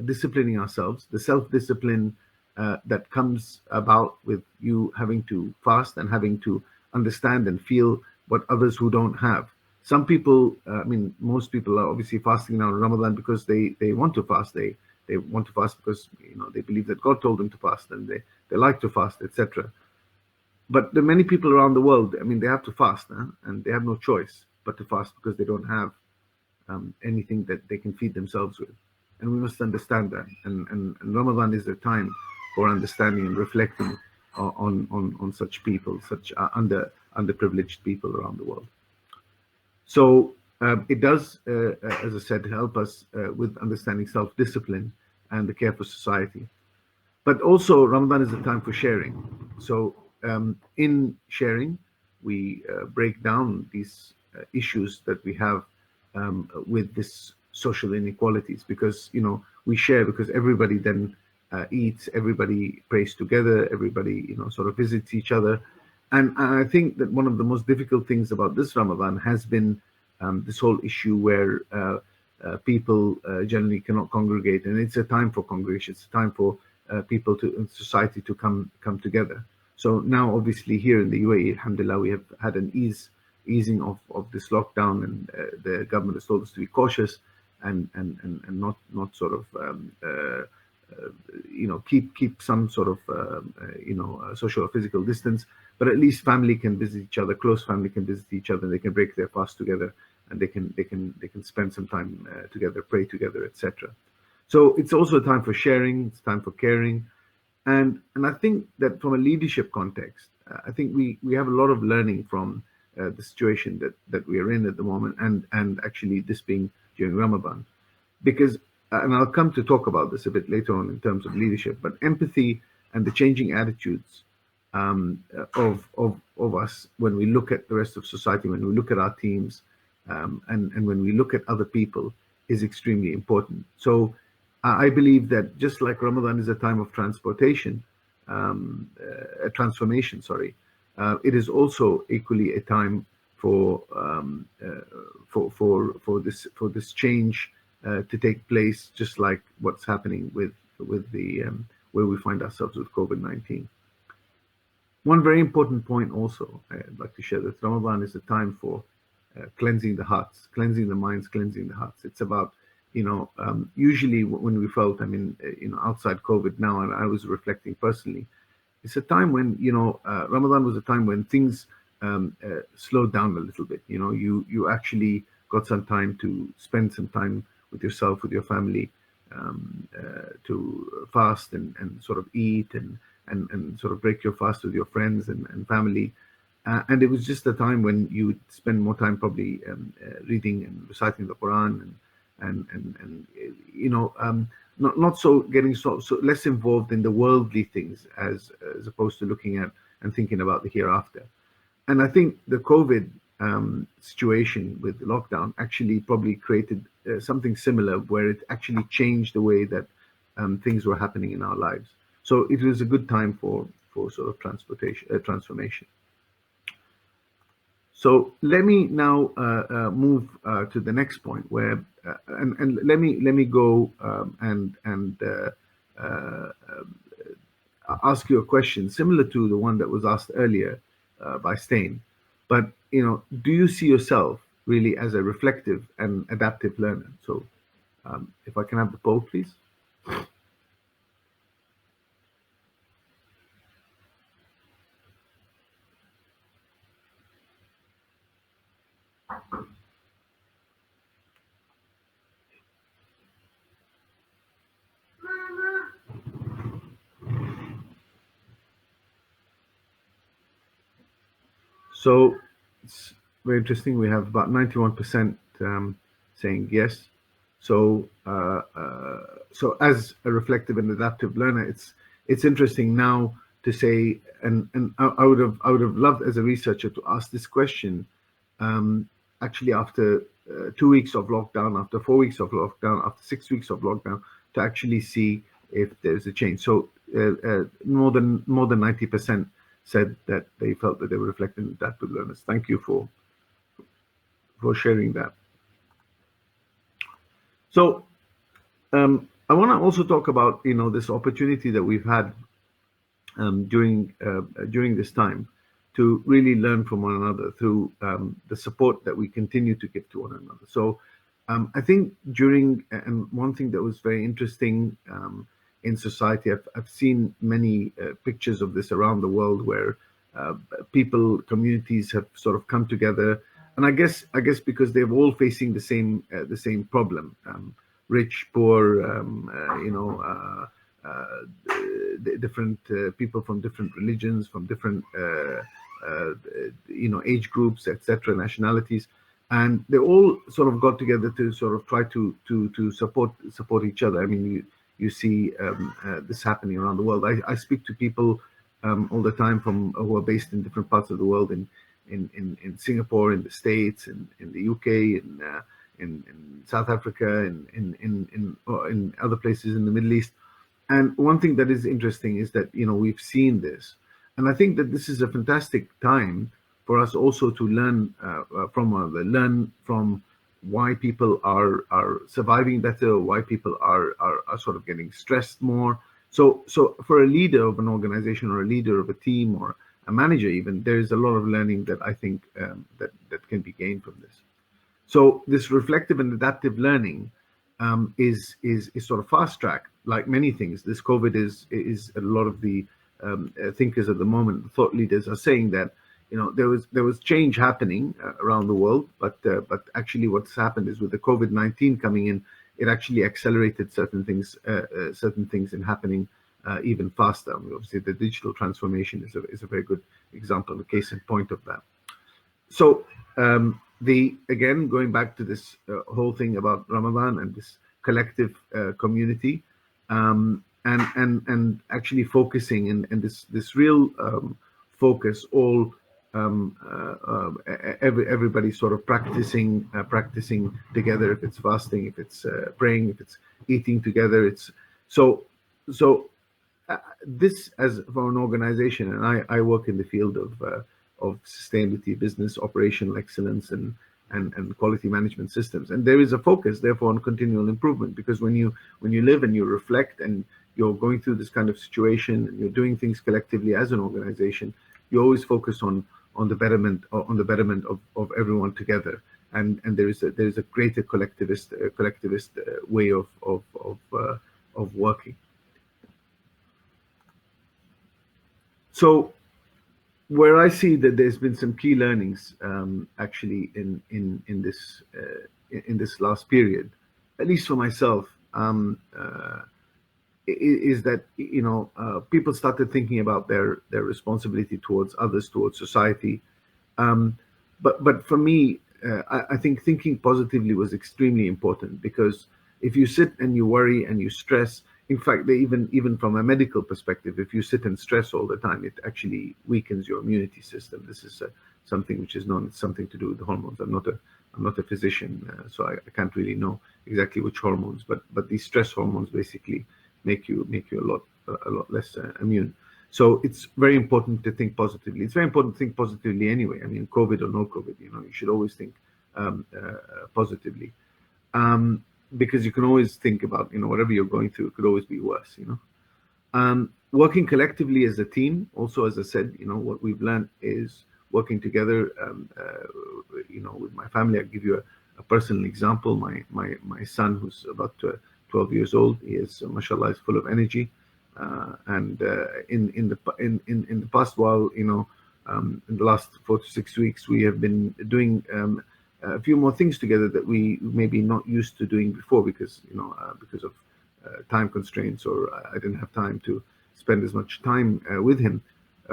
disciplining ourselves, the self-discipline that comes about with you having to fast and having to understand and feel what others who don't have. Some people, most people are obviously fasting now in Ramadan because they want to fast. They want to fast because they believe that God told them to fast and they like to fast, etc. But there are many people around the world, they have to fast, and they have no choice but to fast because they don't have anything that they can feed themselves with. And we must understand that. And Ramadan is a time for understanding and reflecting on such people, such underprivileged people around the world. So it does, as I said, help us with understanding self-discipline and the care for society. But also Ramadan is a time for sharing. So in sharing, we break down these issues that we have with this social inequalities, because we share because everybody then eats, everybody prays together, everybody sort of visits each other. And I think that one of the most difficult things about this Ramadan has been this whole issue where people generally cannot congregate, and it's a time for congregation. It's a time for people in society to come together. So now, obviously, here in the UAE, alhamdulillah, we have had an easing of this lockdown, and the government has told us to be cautious and not sort of keep some sort of social or physical distance, but at least family can visit each other, close family can visit each other, and they can break their fast together, and they can spend some time together, pray together, etc. So it's also a time for sharing, it's time for caring, and I think that from a leadership context, I think we have a lot of learning from the situation that we are in at the moment, and actually this being during Ramadan, because and I'll come to talk about this a bit later on in terms of leadership, but empathy and the changing attitudes of us when we look at the rest of society, when we look at our teams, and when we look at other people, is extremely important. So I believe that just like Ramadan is a time of transportation, a transformation, sorry, it is also equally a time for this change to take place, just like what's happening with the where we find ourselves with COVID-19. One very important point also I'd like to share, that Ramadan is a time for cleansing the hearts, cleansing the minds, cleansing the hearts. It's about usually when we felt, outside COVID now, and I was reflecting personally, it's a time when, Ramadan was a time when things slowed down a little bit. You actually got some time to spend some time with yourself, with your family, to fast and sort of eat and sort of break your fast with your friends and family. And it was just a time when you would spend more time probably reading and reciting the Quran and not so getting so less involved in the worldly things as opposed to looking at and thinking about the hereafter. And I think the COVID situation with the lockdown actually probably created something similar, where it actually changed the way that things were happening in our lives. So it was a good time for sort of transformation. So let me now move to the next point, where and let me go and ask you a question similar to the one that was asked earlier by Stain. But do you see yourself really as a reflective and adaptive learner? So if I can have the poll, please. So it's very interesting. We have about 91% saying yes. So so as a reflective and adaptive learner, it's interesting now to say, and I would have loved as a researcher to ask this question actually after 2 weeks of lockdown, after 4 weeks of lockdown, after 6 weeks of lockdown, to actually see if there's a change. So more than 90% said that they felt that they were reflecting adaptive learners. Thank you for sharing that. So I want to also talk about this opportunity that we've had during this time to really learn from one another through the support that we continue to give to one another. So I think and one thing that was very interesting in society, I've seen many pictures of this around the world, where people, communities have sort of come together, and I guess because they're all facing the same problem, rich, poor, different people from different religions, from different age groups, etc., nationalities, and they all sort of got together to sort of try to support each other. I mean, you see this happening around the world. I speak to people all the time who are based in different parts of the world, in Singapore, in the States, in the UK, in South Africa, in other places in the Middle East. And one thing that is interesting is that we've seen this, and I think that this is a fantastic time for us also to learn from why people are surviving better, why people are sort of getting stressed more. So for a leader of an organization, or a leader of a team, or a manager even, there is a lot of learning that I think that can be gained from this. So this reflective and adaptive learning is sort of fast track, like many things. This COVID is a lot of the thinkers at the moment, thought leaders, are saying that there was change happening around the world, but actually what's happened is, with the COVID-19 coming in, it actually accelerated certain things in happening even faster. I mean, obviously, the digital transformation is a very good example, a case in point of that. So again, going back to this whole thing about Ramadan and this collective community, and actually focusing and this real focus, all everybody sort of practicing together. If it's fasting, if it's praying, if it's eating together, it's so this, as for an organization, and I work in the field of sustainability, business, operational excellence, and quality management systems, and there is a focus therefore on continual improvement, because when you live and you reflect and you're going through this kind of situation and you're doing things collectively as an organization, you always focus on the betterment of everyone together, and there is a greater collectivist way of working. So where I see that there's been some key learnings actually in this last period, at least for myself, is that people started thinking about their responsibility towards others, towards society. Um, but for me, I think thinking positively was extremely important, because if you sit and you worry and you stress, in fact, even from a medical perspective, if you sit and stress all the time, it actually weakens your immunity system. This is something which is known. It's something to do with the hormones. I'm not a physician, so I can't really know exactly which hormones, but these stress hormones basically make you a lot less immune. So it's very important to think positively. It's very important to think positively anyway. I mean, COVID or no COVID, you should always think positively, because you can always think about, whatever you're going through, it could always be worse. Working collectively as a team, also, as I said, what we've learned is working together. With my family, I'll give you a personal example. My son, who's about 12 years old, he is, mashallah, is full of energy. And in the past while, in the last 4 to 6 weeks, we have been doing a few more things together that we maybe not used to doing before, because because of time constraints, or I didn't have time to spend as much time with him.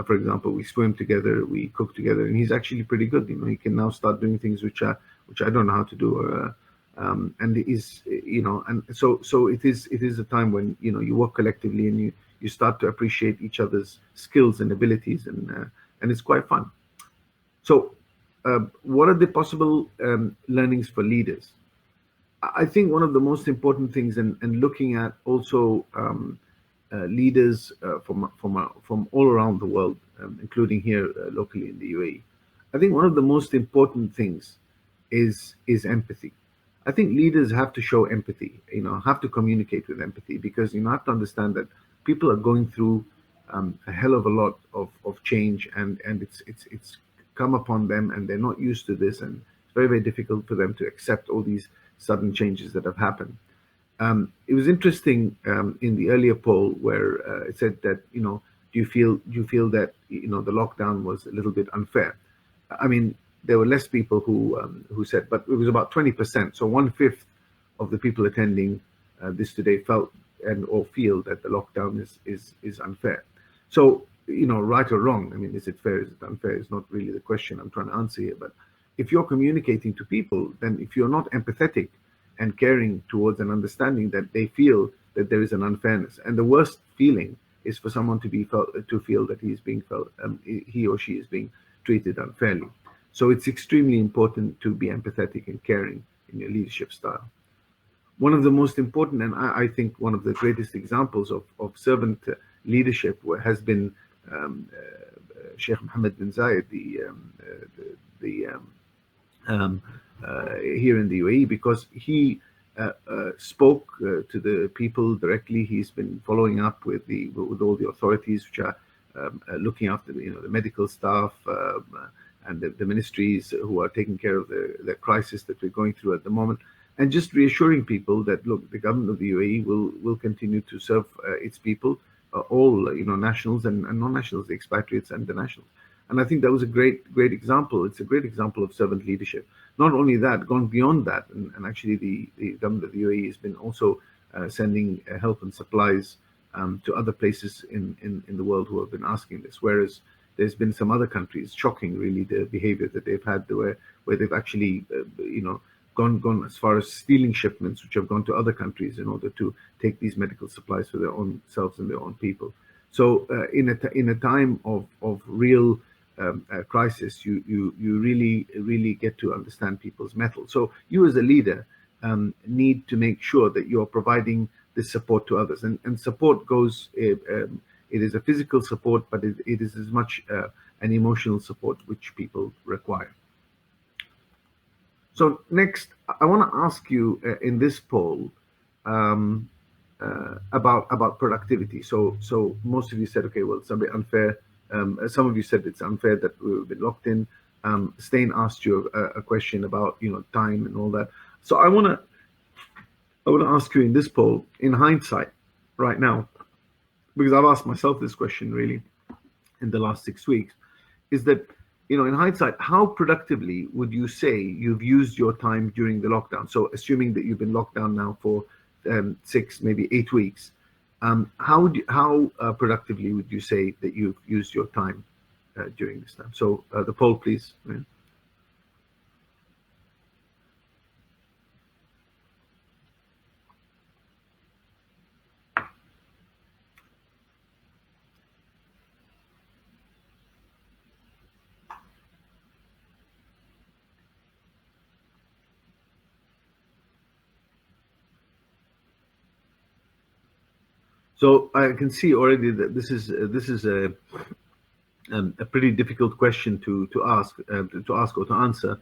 For example, we swim together, we cook together, and he's actually pretty good. He can now start doing things which I don't know how to do. And is and so it is a time when you work collectively, and you start to appreciate each other's skills and abilities, and it's quite fun. So what are the possible learnings for leaders? I think one of the most important things, and looking at also leaders from all around the world, including here locally in the UAE, I think one of the most important things is empathy. I think leaders have to show empathy, have to communicate with empathy, because have to understand that people are going through a hell of a lot of change, and it's come upon them, and they're not used to this, and it's very, very difficult for them to accept all these sudden changes that have happened. It was interesting in the earlier poll where it said that do you feel that the lockdown was a little bit unfair? I mean, there were less people who said, but it was about 20%. So 1/5 of the people attending this today felt or feel that the lockdown is unfair. So right or wrong, I mean, is it fair? Is it unfair? Is not really the question I'm trying to answer here. But if you're communicating to people, then if you're not empathetic and caring towards and understanding that they feel that there is an unfairness, and the worst feeling is for someone to feel that he or she is being treated unfairly. So it's extremely important to be empathetic and caring in your leadership style. One of the most important, and I think one of the greatest examples of servant leadership has been Sheikh Mohammed bin Zayed, here in the UAE, because he spoke to the people directly. He's been following up with all the authorities which are looking after the medical staff and the ministries who are taking care of the crisis that we're going through at the moment, and just reassuring people that look, the government of the UAE will continue to serve its people, all nationals and non-nationals, the expatriates and the nationals. And I think that was a great example. It's a great example of servant leadership. Not only that, gone beyond that, and actually the government of the UAE has been also sending help and supplies to other places in the world who have been asking this. Whereas there's been some other countries, shocking really, the behavior that they've had, where they've actually gone as far as stealing shipments which have gone to other countries in order to take these medical supplies for their own selves and their own people. So in a time of real crisis, you really get to understand people's mettle. So you as a leader need to make sure that you're providing this support to others, and support goes. It is a physical support, but it is as much an emotional support which people require. So next, I want to ask you in this poll about productivity. So most of you said, okay, well, it's a bit unfair. Some of you said it's unfair that we've been locked in. Stain asked you a question about time and all that. So I want to ask you in this poll, in hindsight, right now, because I've asked myself this question really, in the last 6 weeks, is that, in hindsight, how productively would you say you've used your time during the lockdown? So, assuming that you've been locked down now for 6, maybe 8 weeks, how productively would you say that you've used your time during this time? So, the poll, please. So I can see already that this is a pretty difficult question to ask or to answer,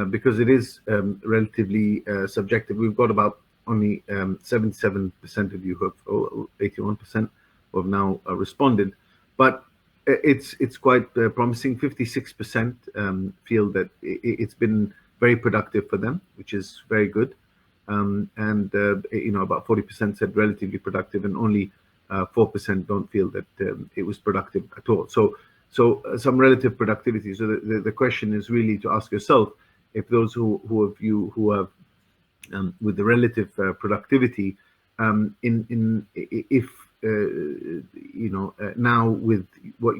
because it is relatively subjective. We've got about only 77% of you who have, or 81% who have now responded, but it's quite promising. 56% feel that it's been very productive for them, which is very good. And about 40% said relatively productive, and only 4% don't feel that it was productive at all. So some relative productivity. So the question is really to ask yourself, if those who have with the relative productivity, if now with what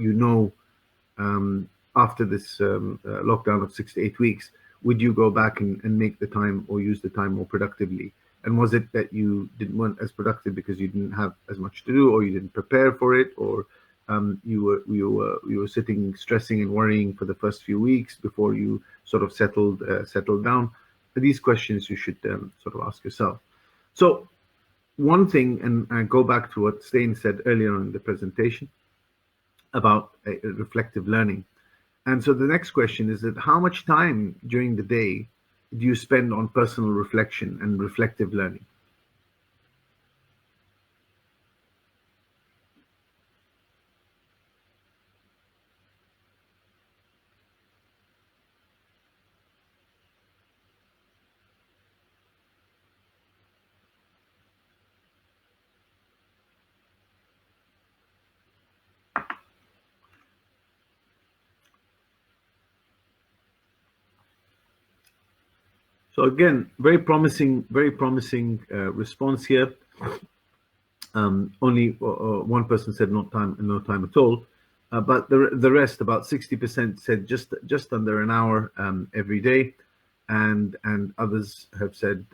after this lockdown of 6 to 8 weeks, would you go back and make the time or use the time more productively? And was it that you didn't want as productive because you didn't have as much to do, or you didn't prepare for it, or you were sitting stressing and worrying for the first few weeks before you sort of settled down? These questions you should sort of ask yourself. So one thing, and I go back to what Stein said earlier in the presentation about reflective learning. And so the next question is that how much time during the day do you spend on personal reflection and reflective learning? So again, very promising response here. Only one person said no time at all, but the rest, about 60%, said just under an hour every day, and others have said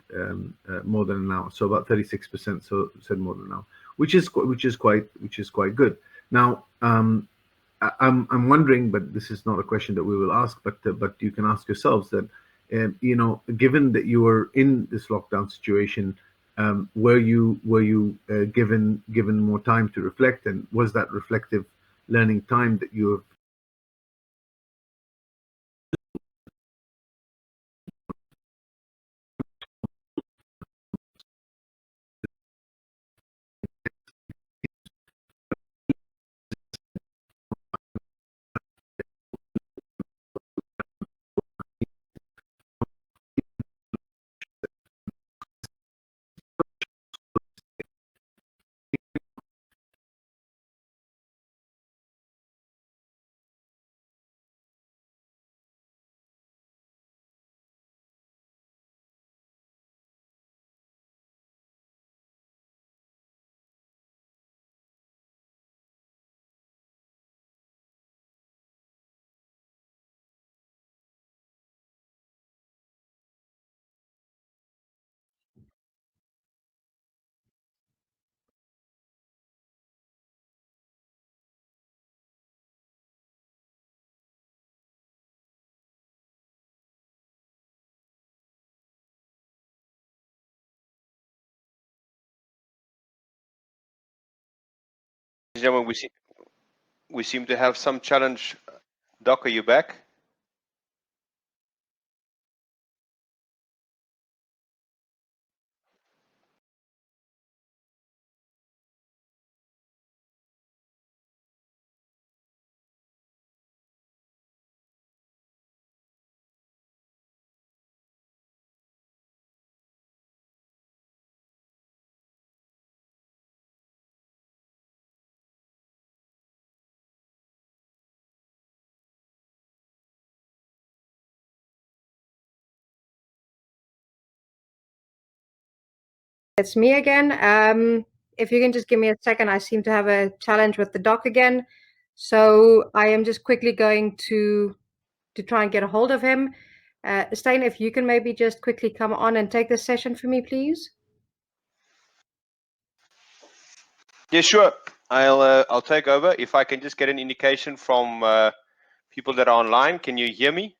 more than an hour. So about 36% said more than an hour, which is quite good. Now, I'm wondering, but this is not a question that we will ask, but you can ask yourselves that, given that you were in this lockdown situation, were you given more time to reflect, and was that reflective learning time that you have? Gentlemen, we seem to have some challenge. Doc, are you back? It's me again. If you can just give me a second, I seem to have a challenge with the doc again. So I am just quickly going to try and get a hold of him. Stijn, if you can maybe just quickly come on and take this session for me, please. Yeah, sure. I'll take over. If I can just get an indication from people that are online. Can you hear me?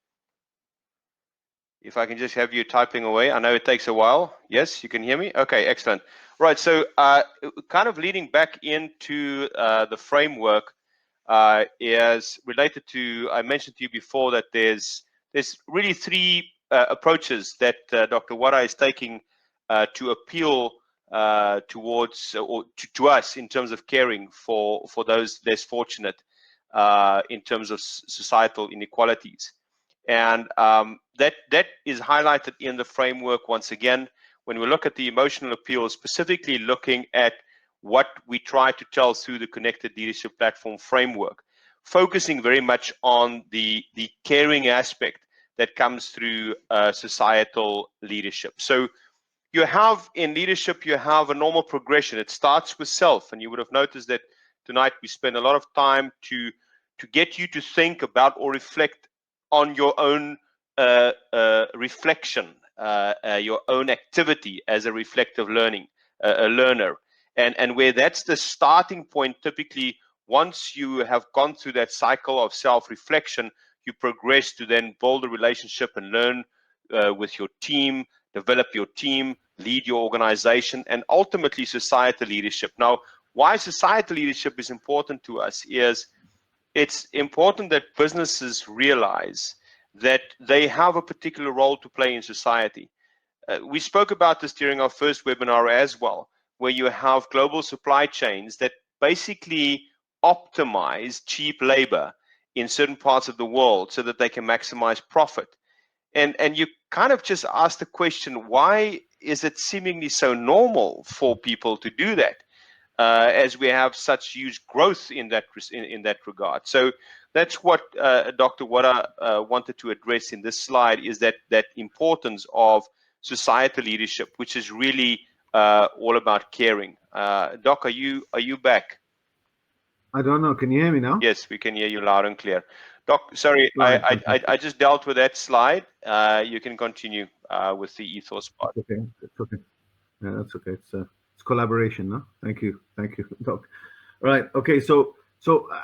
If I can just have you typing away. I know it takes a while. Yes, you can hear me? Okay, excellent. Right, so kind of leading back into the framework is related to, I mentioned to you before that there's really three approaches that Dr. Wada is taking to appeal towards or to us in terms of caring for those less fortunate in terms of societal inequalities. And that is highlighted in the framework once again. When we look at the emotional appeal, specifically looking at what we try to tell through the Connected Leadership Platform framework, focusing very much on the caring aspect that comes through societal leadership. So you have in leadership, you have a normal progression. It starts with self, and you would have noticed that tonight we spend a lot of time to get you to think about or reflect on your own reflection, your own activity as a reflective a learner, and where that's the starting point. Typically, once you have gone through that cycle of self-reflection, you progress to then build a relationship and learn with your team, develop your team, lead your organization, and ultimately societal leadership. Now, why societal leadership is important to us is it's important that businesses realize that they have a particular role to play in society. We spoke about this during our first webinar as well, where you have global supply chains that basically optimize cheap labor in certain parts of the world so that they can maximize profit. And you kind of just ask the question, why is it seemingly so normal for people to do that? As we have such huge growth in that regard. So that's what Dr. Wada wanted to address in this slide, is that importance of societal leadership, which is really all about caring. Doc, are you back? I don't know. Can you hear me now? Yes, we can hear you loud and clear. Doc, sorry, Right, I just dealt with that slide. You can continue with the ethos part. It's okay. It's okay. Yeah, that's okay. It's collaboration, no? Thank you, Doc. Right. Okay. So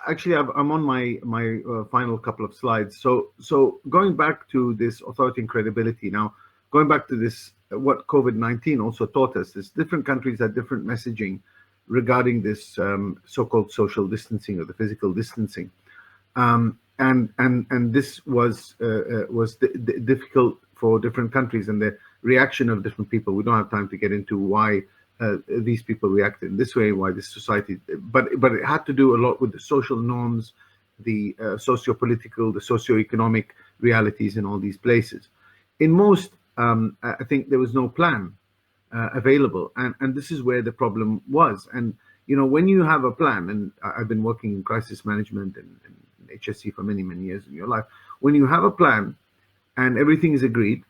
actually, I'm on my final couple of slides. So going back to this authority and credibility now, going back to this, what COVID-19 also taught us is different countries had different messaging regarding this so-called social distancing or the physical distancing, and this was difficult for different countries and the reaction of different people. We don't have time to get into why these people reacted in this way, why this society, but it had to do a lot with the social norms, the socio-political, the socio-economic realities in all these places. In most, I think there was no plan available, and this is where the problem was. And you know, when you have a plan, and I've been working in crisis management and HSC for many years in your life, when you have a plan and everything is agreed,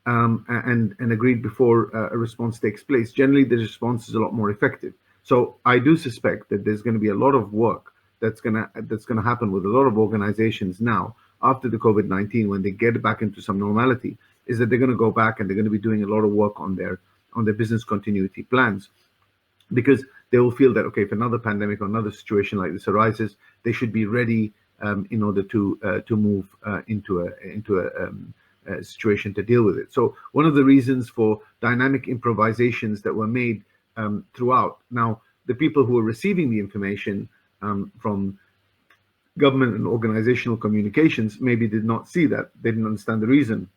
and agreed before a response takes place, generally the response is a lot more effective. So I do suspect that there's going to be a lot of work that's going to happen with a lot of organizations now after the COVID-19, when they get back into some normality, is that they're going to go back and they're going to be doing a lot of work on their business continuity plans, because they will feel that, okay, if another pandemic or another situation like this arises, they should be ready in order to move into a situation to deal with it. So one of the reasons for dynamic improvisations that were made throughout. Now, the people who are receiving the information from government and organizational communications maybe did not see that. They didn't understand the reason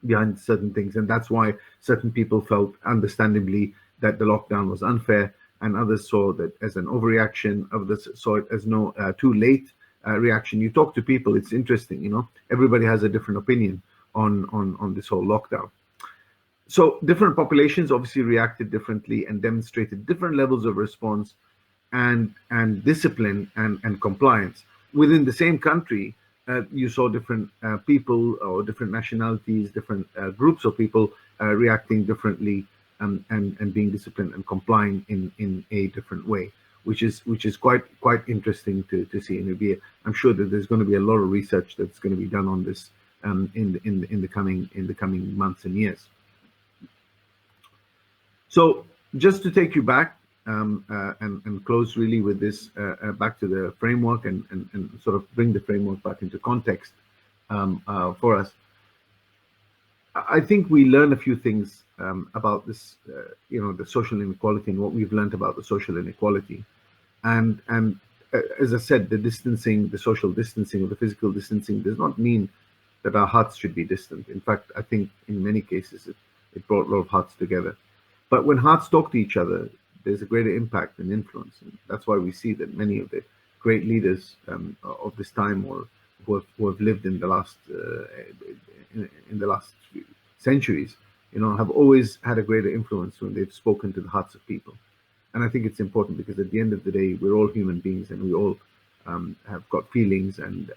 behind certain things, and that's why certain people felt, understandably, that the lockdown was unfair, and others saw that as an overreaction, others saw it as no too late reaction. You talk to people, it's interesting, you know, everybody has a different opinion on this whole lockdown. So different populations obviously reacted differently and demonstrated different levels of response and discipline and compliance. Within the same country, you saw different people or different nationalities, different groups of people reacting differently and being disciplined and complying in a different way, which is quite interesting to see. And I'm sure that there's going to be a lot of research that's going to be done on this in the coming months and years. So just to take you back and close really with this back to the framework and sort of bring the framework back into context for us. I think we learn a few things about this, the social inequality and what we've learned about the social inequality. And as I said, the distancing, the social distancing or the physical distancing does not mean that our hearts should be distant. In fact, I think in many cases it brought a lot of hearts together. But when hearts talk to each other, there's a greater impact and influence. And that's why we see that many of the great leaders of this time or who have lived in the last few centuries, have always had a greater influence when they've spoken to the hearts of people. And I think it's important because at the end of the day, we're all human beings and we all have got feelings and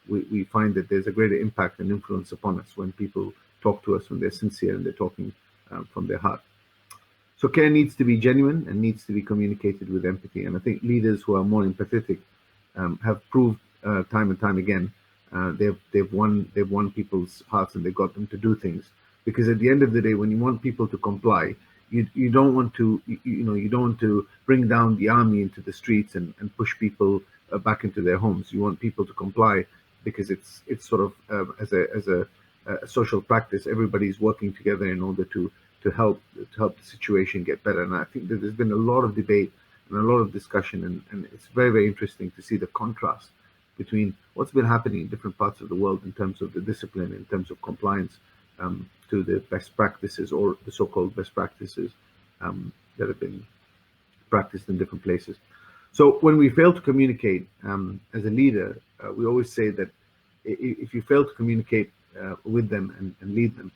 we find that there's a greater impact and influence upon us when people talk to us when they're sincere and they're talking from their heart. So care needs to be genuine and needs to be communicated with empathy. And I think leaders who are more empathetic have proved time and time again they've won people's hearts and they got them to do things. Because at the end of the day, when you want people to comply, you don't want to you don't want to bring down the army into the streets and push people back into their homes. You want people to comply because it's sort of as a social practice. Everybody's working together in order to help the situation get better. And I think that there's been a lot of debate and a lot of discussion, and it's very, very interesting to see the contrast between what's been happening in different parts of the world in terms of the discipline, in terms of compliance to the best practices or the so-called best practices that have been practiced in different places. So when we fail to communicate as a leader, we always say that if you fail to communicate with them and lead them,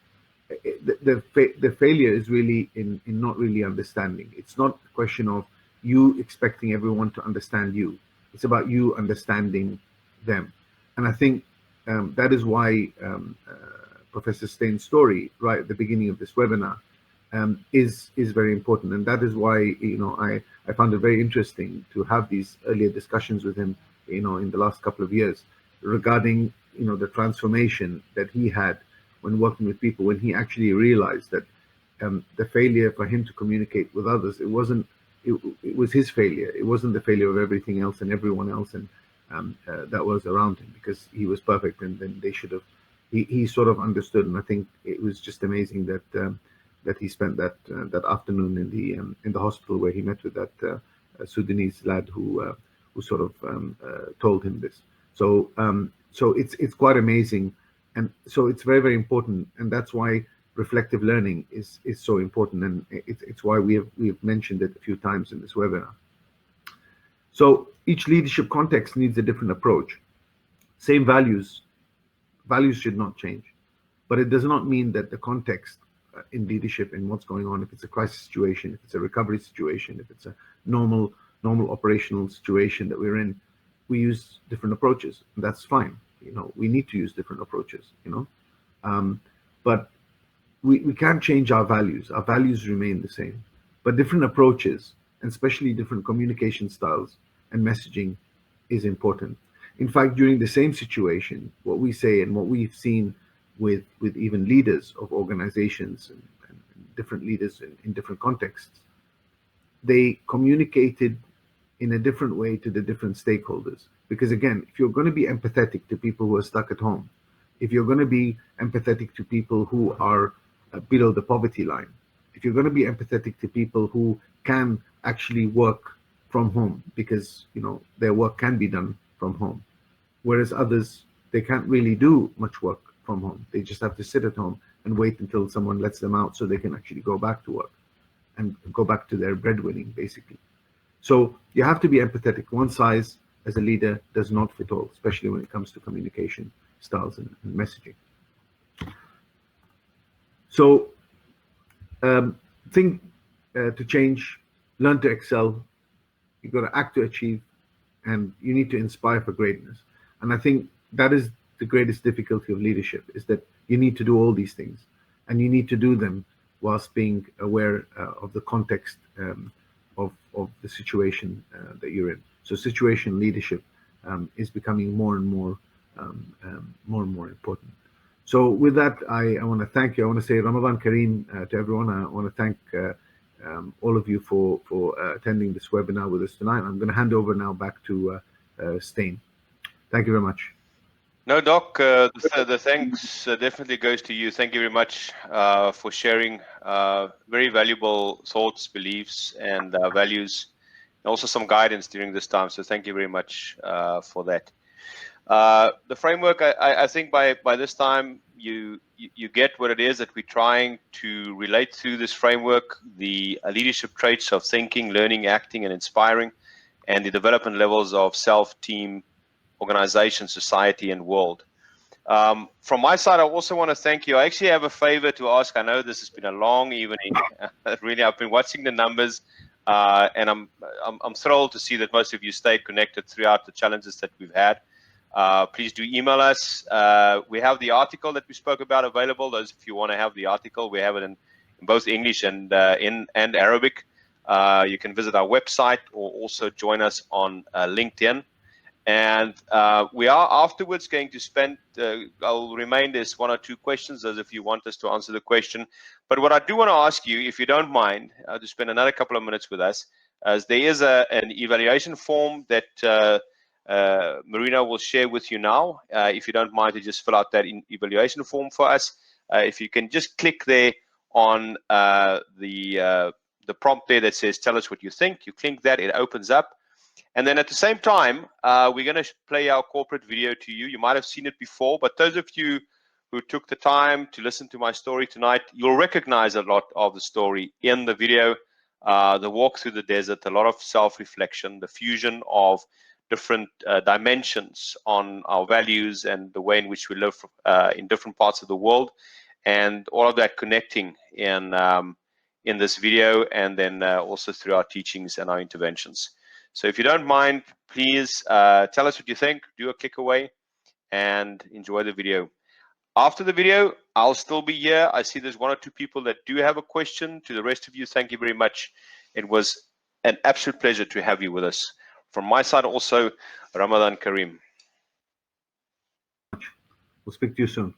the failure is really in not really understanding. It's not a question of you expecting everyone to understand you. It's about you understanding them. And I think that is why Professor Stein's story right at the beginning of this webinar is very important. And that is why I found it very interesting to have these earlier discussions with him in the last couple of years regarding the transformation that he had when working with people, when he actually realized that the failure for him to communicate with others, it was his failure. It wasn't the failure of everything else and everyone else and that was around him, because he was perfect and then they should have. He sort of understood, and I think it was just amazing that he spent that afternoon in the hospital where he met with that Sudanese lad who sort of told him this. So it's quite amazing. And so it's very, very important, and that's why reflective learning is so important, and it's why we've mentioned it a few times in this webinar. So each leadership context needs a different approach. Same values should not change, but it does not mean that the context in leadership and what's going on, if it's a crisis situation, if it's a recovery situation, if it's a normal operational situation that we're in, we use different approaches, and that's fine. We need to use different approaches, but we can't change our values. Our values remain the same, but different approaches, and especially different communication styles and messaging is important. In fact, during the same situation, what we say and what we've seen with even leaders of organizations and different leaders in different contexts, they communicated in a different way to the different stakeholders. Because again, if you're going to be empathetic to people who are stuck at home, if you're going to be empathetic to people who are below the poverty line, if you're going to be empathetic to people who can actually work from home because their work can be done from home, whereas others, they can't really do much work from home. They just have to sit at home and wait until someone lets them out so they can actually go back to work and go back to their breadwinning, basically. So you have to be empathetic. One size as a leader does not fit all, especially when it comes to communication styles and messaging. So think to change, learn to excel. You've got to act to achieve, and you need to inspire for greatness. And I think that is the greatest difficulty of leadership, is that you need to do all these things, and you need to do them whilst being aware of the context of the situation that you're in. So situation leadership is becoming more and more important. So with that, I want to thank you. I want to say Ramadan Kareem to everyone. I want to thank all of you for attending this webinar with us tonight. I'm going to hand over now back to Stain. Thank you very much. No, Doc, the thanks definitely goes to you. Thank you very much for sharing very valuable thoughts, beliefs, and values, and also some guidance during this time. So thank you very much for that. The framework, I think by this time you get what it is that we're trying to relate through this framework, the leadership traits of thinking, learning, acting, and inspiring, and the development levels of self, team, organization, society, and world. From my side, I also want to thank you. I actually have a favor to ask. I know this has been a long evening. Really, I've been watching the numbers, and I'm thrilled to see that most of you stayed connected throughout the challenges that we've had. Please do email us. We have the article that we spoke about available. Those, if you want to have the article, we have it in both English and Arabic. You can visit our website or also join us on LinkedIn. And we are afterwards going to spend, I'll remain there's one or two questions as if you want us to answer the question. But what I do want to ask you, if you don't mind, to spend another couple of minutes with us, as there is an evaluation form that Marina will share with you now. If you don't mind to just fill out that evaluation form for us. If you can just click there on the prompt there that says, tell us what you think. You click that, it opens up. And then at the same time, we're going to play our corporate video to you. You might have seen it before, but those of you who took the time to listen to my story tonight, you'll recognize a lot of the story in the video, the walk through the desert, a lot of self-reflection, the fusion of different dimensions on our values and the way in which we live in different parts of the world, and all of that connecting in this video, and then also through our teachings and our interventions. So if you don't mind, please tell us what you think, do a click away, and enjoy the video. After the video, I'll still be here. I see there's one or two people that do have a question. To the rest of you, thank you very much. It was an absolute pleasure to have you with us. From my side also, Ramadan Kareem. We'll speak to you soon.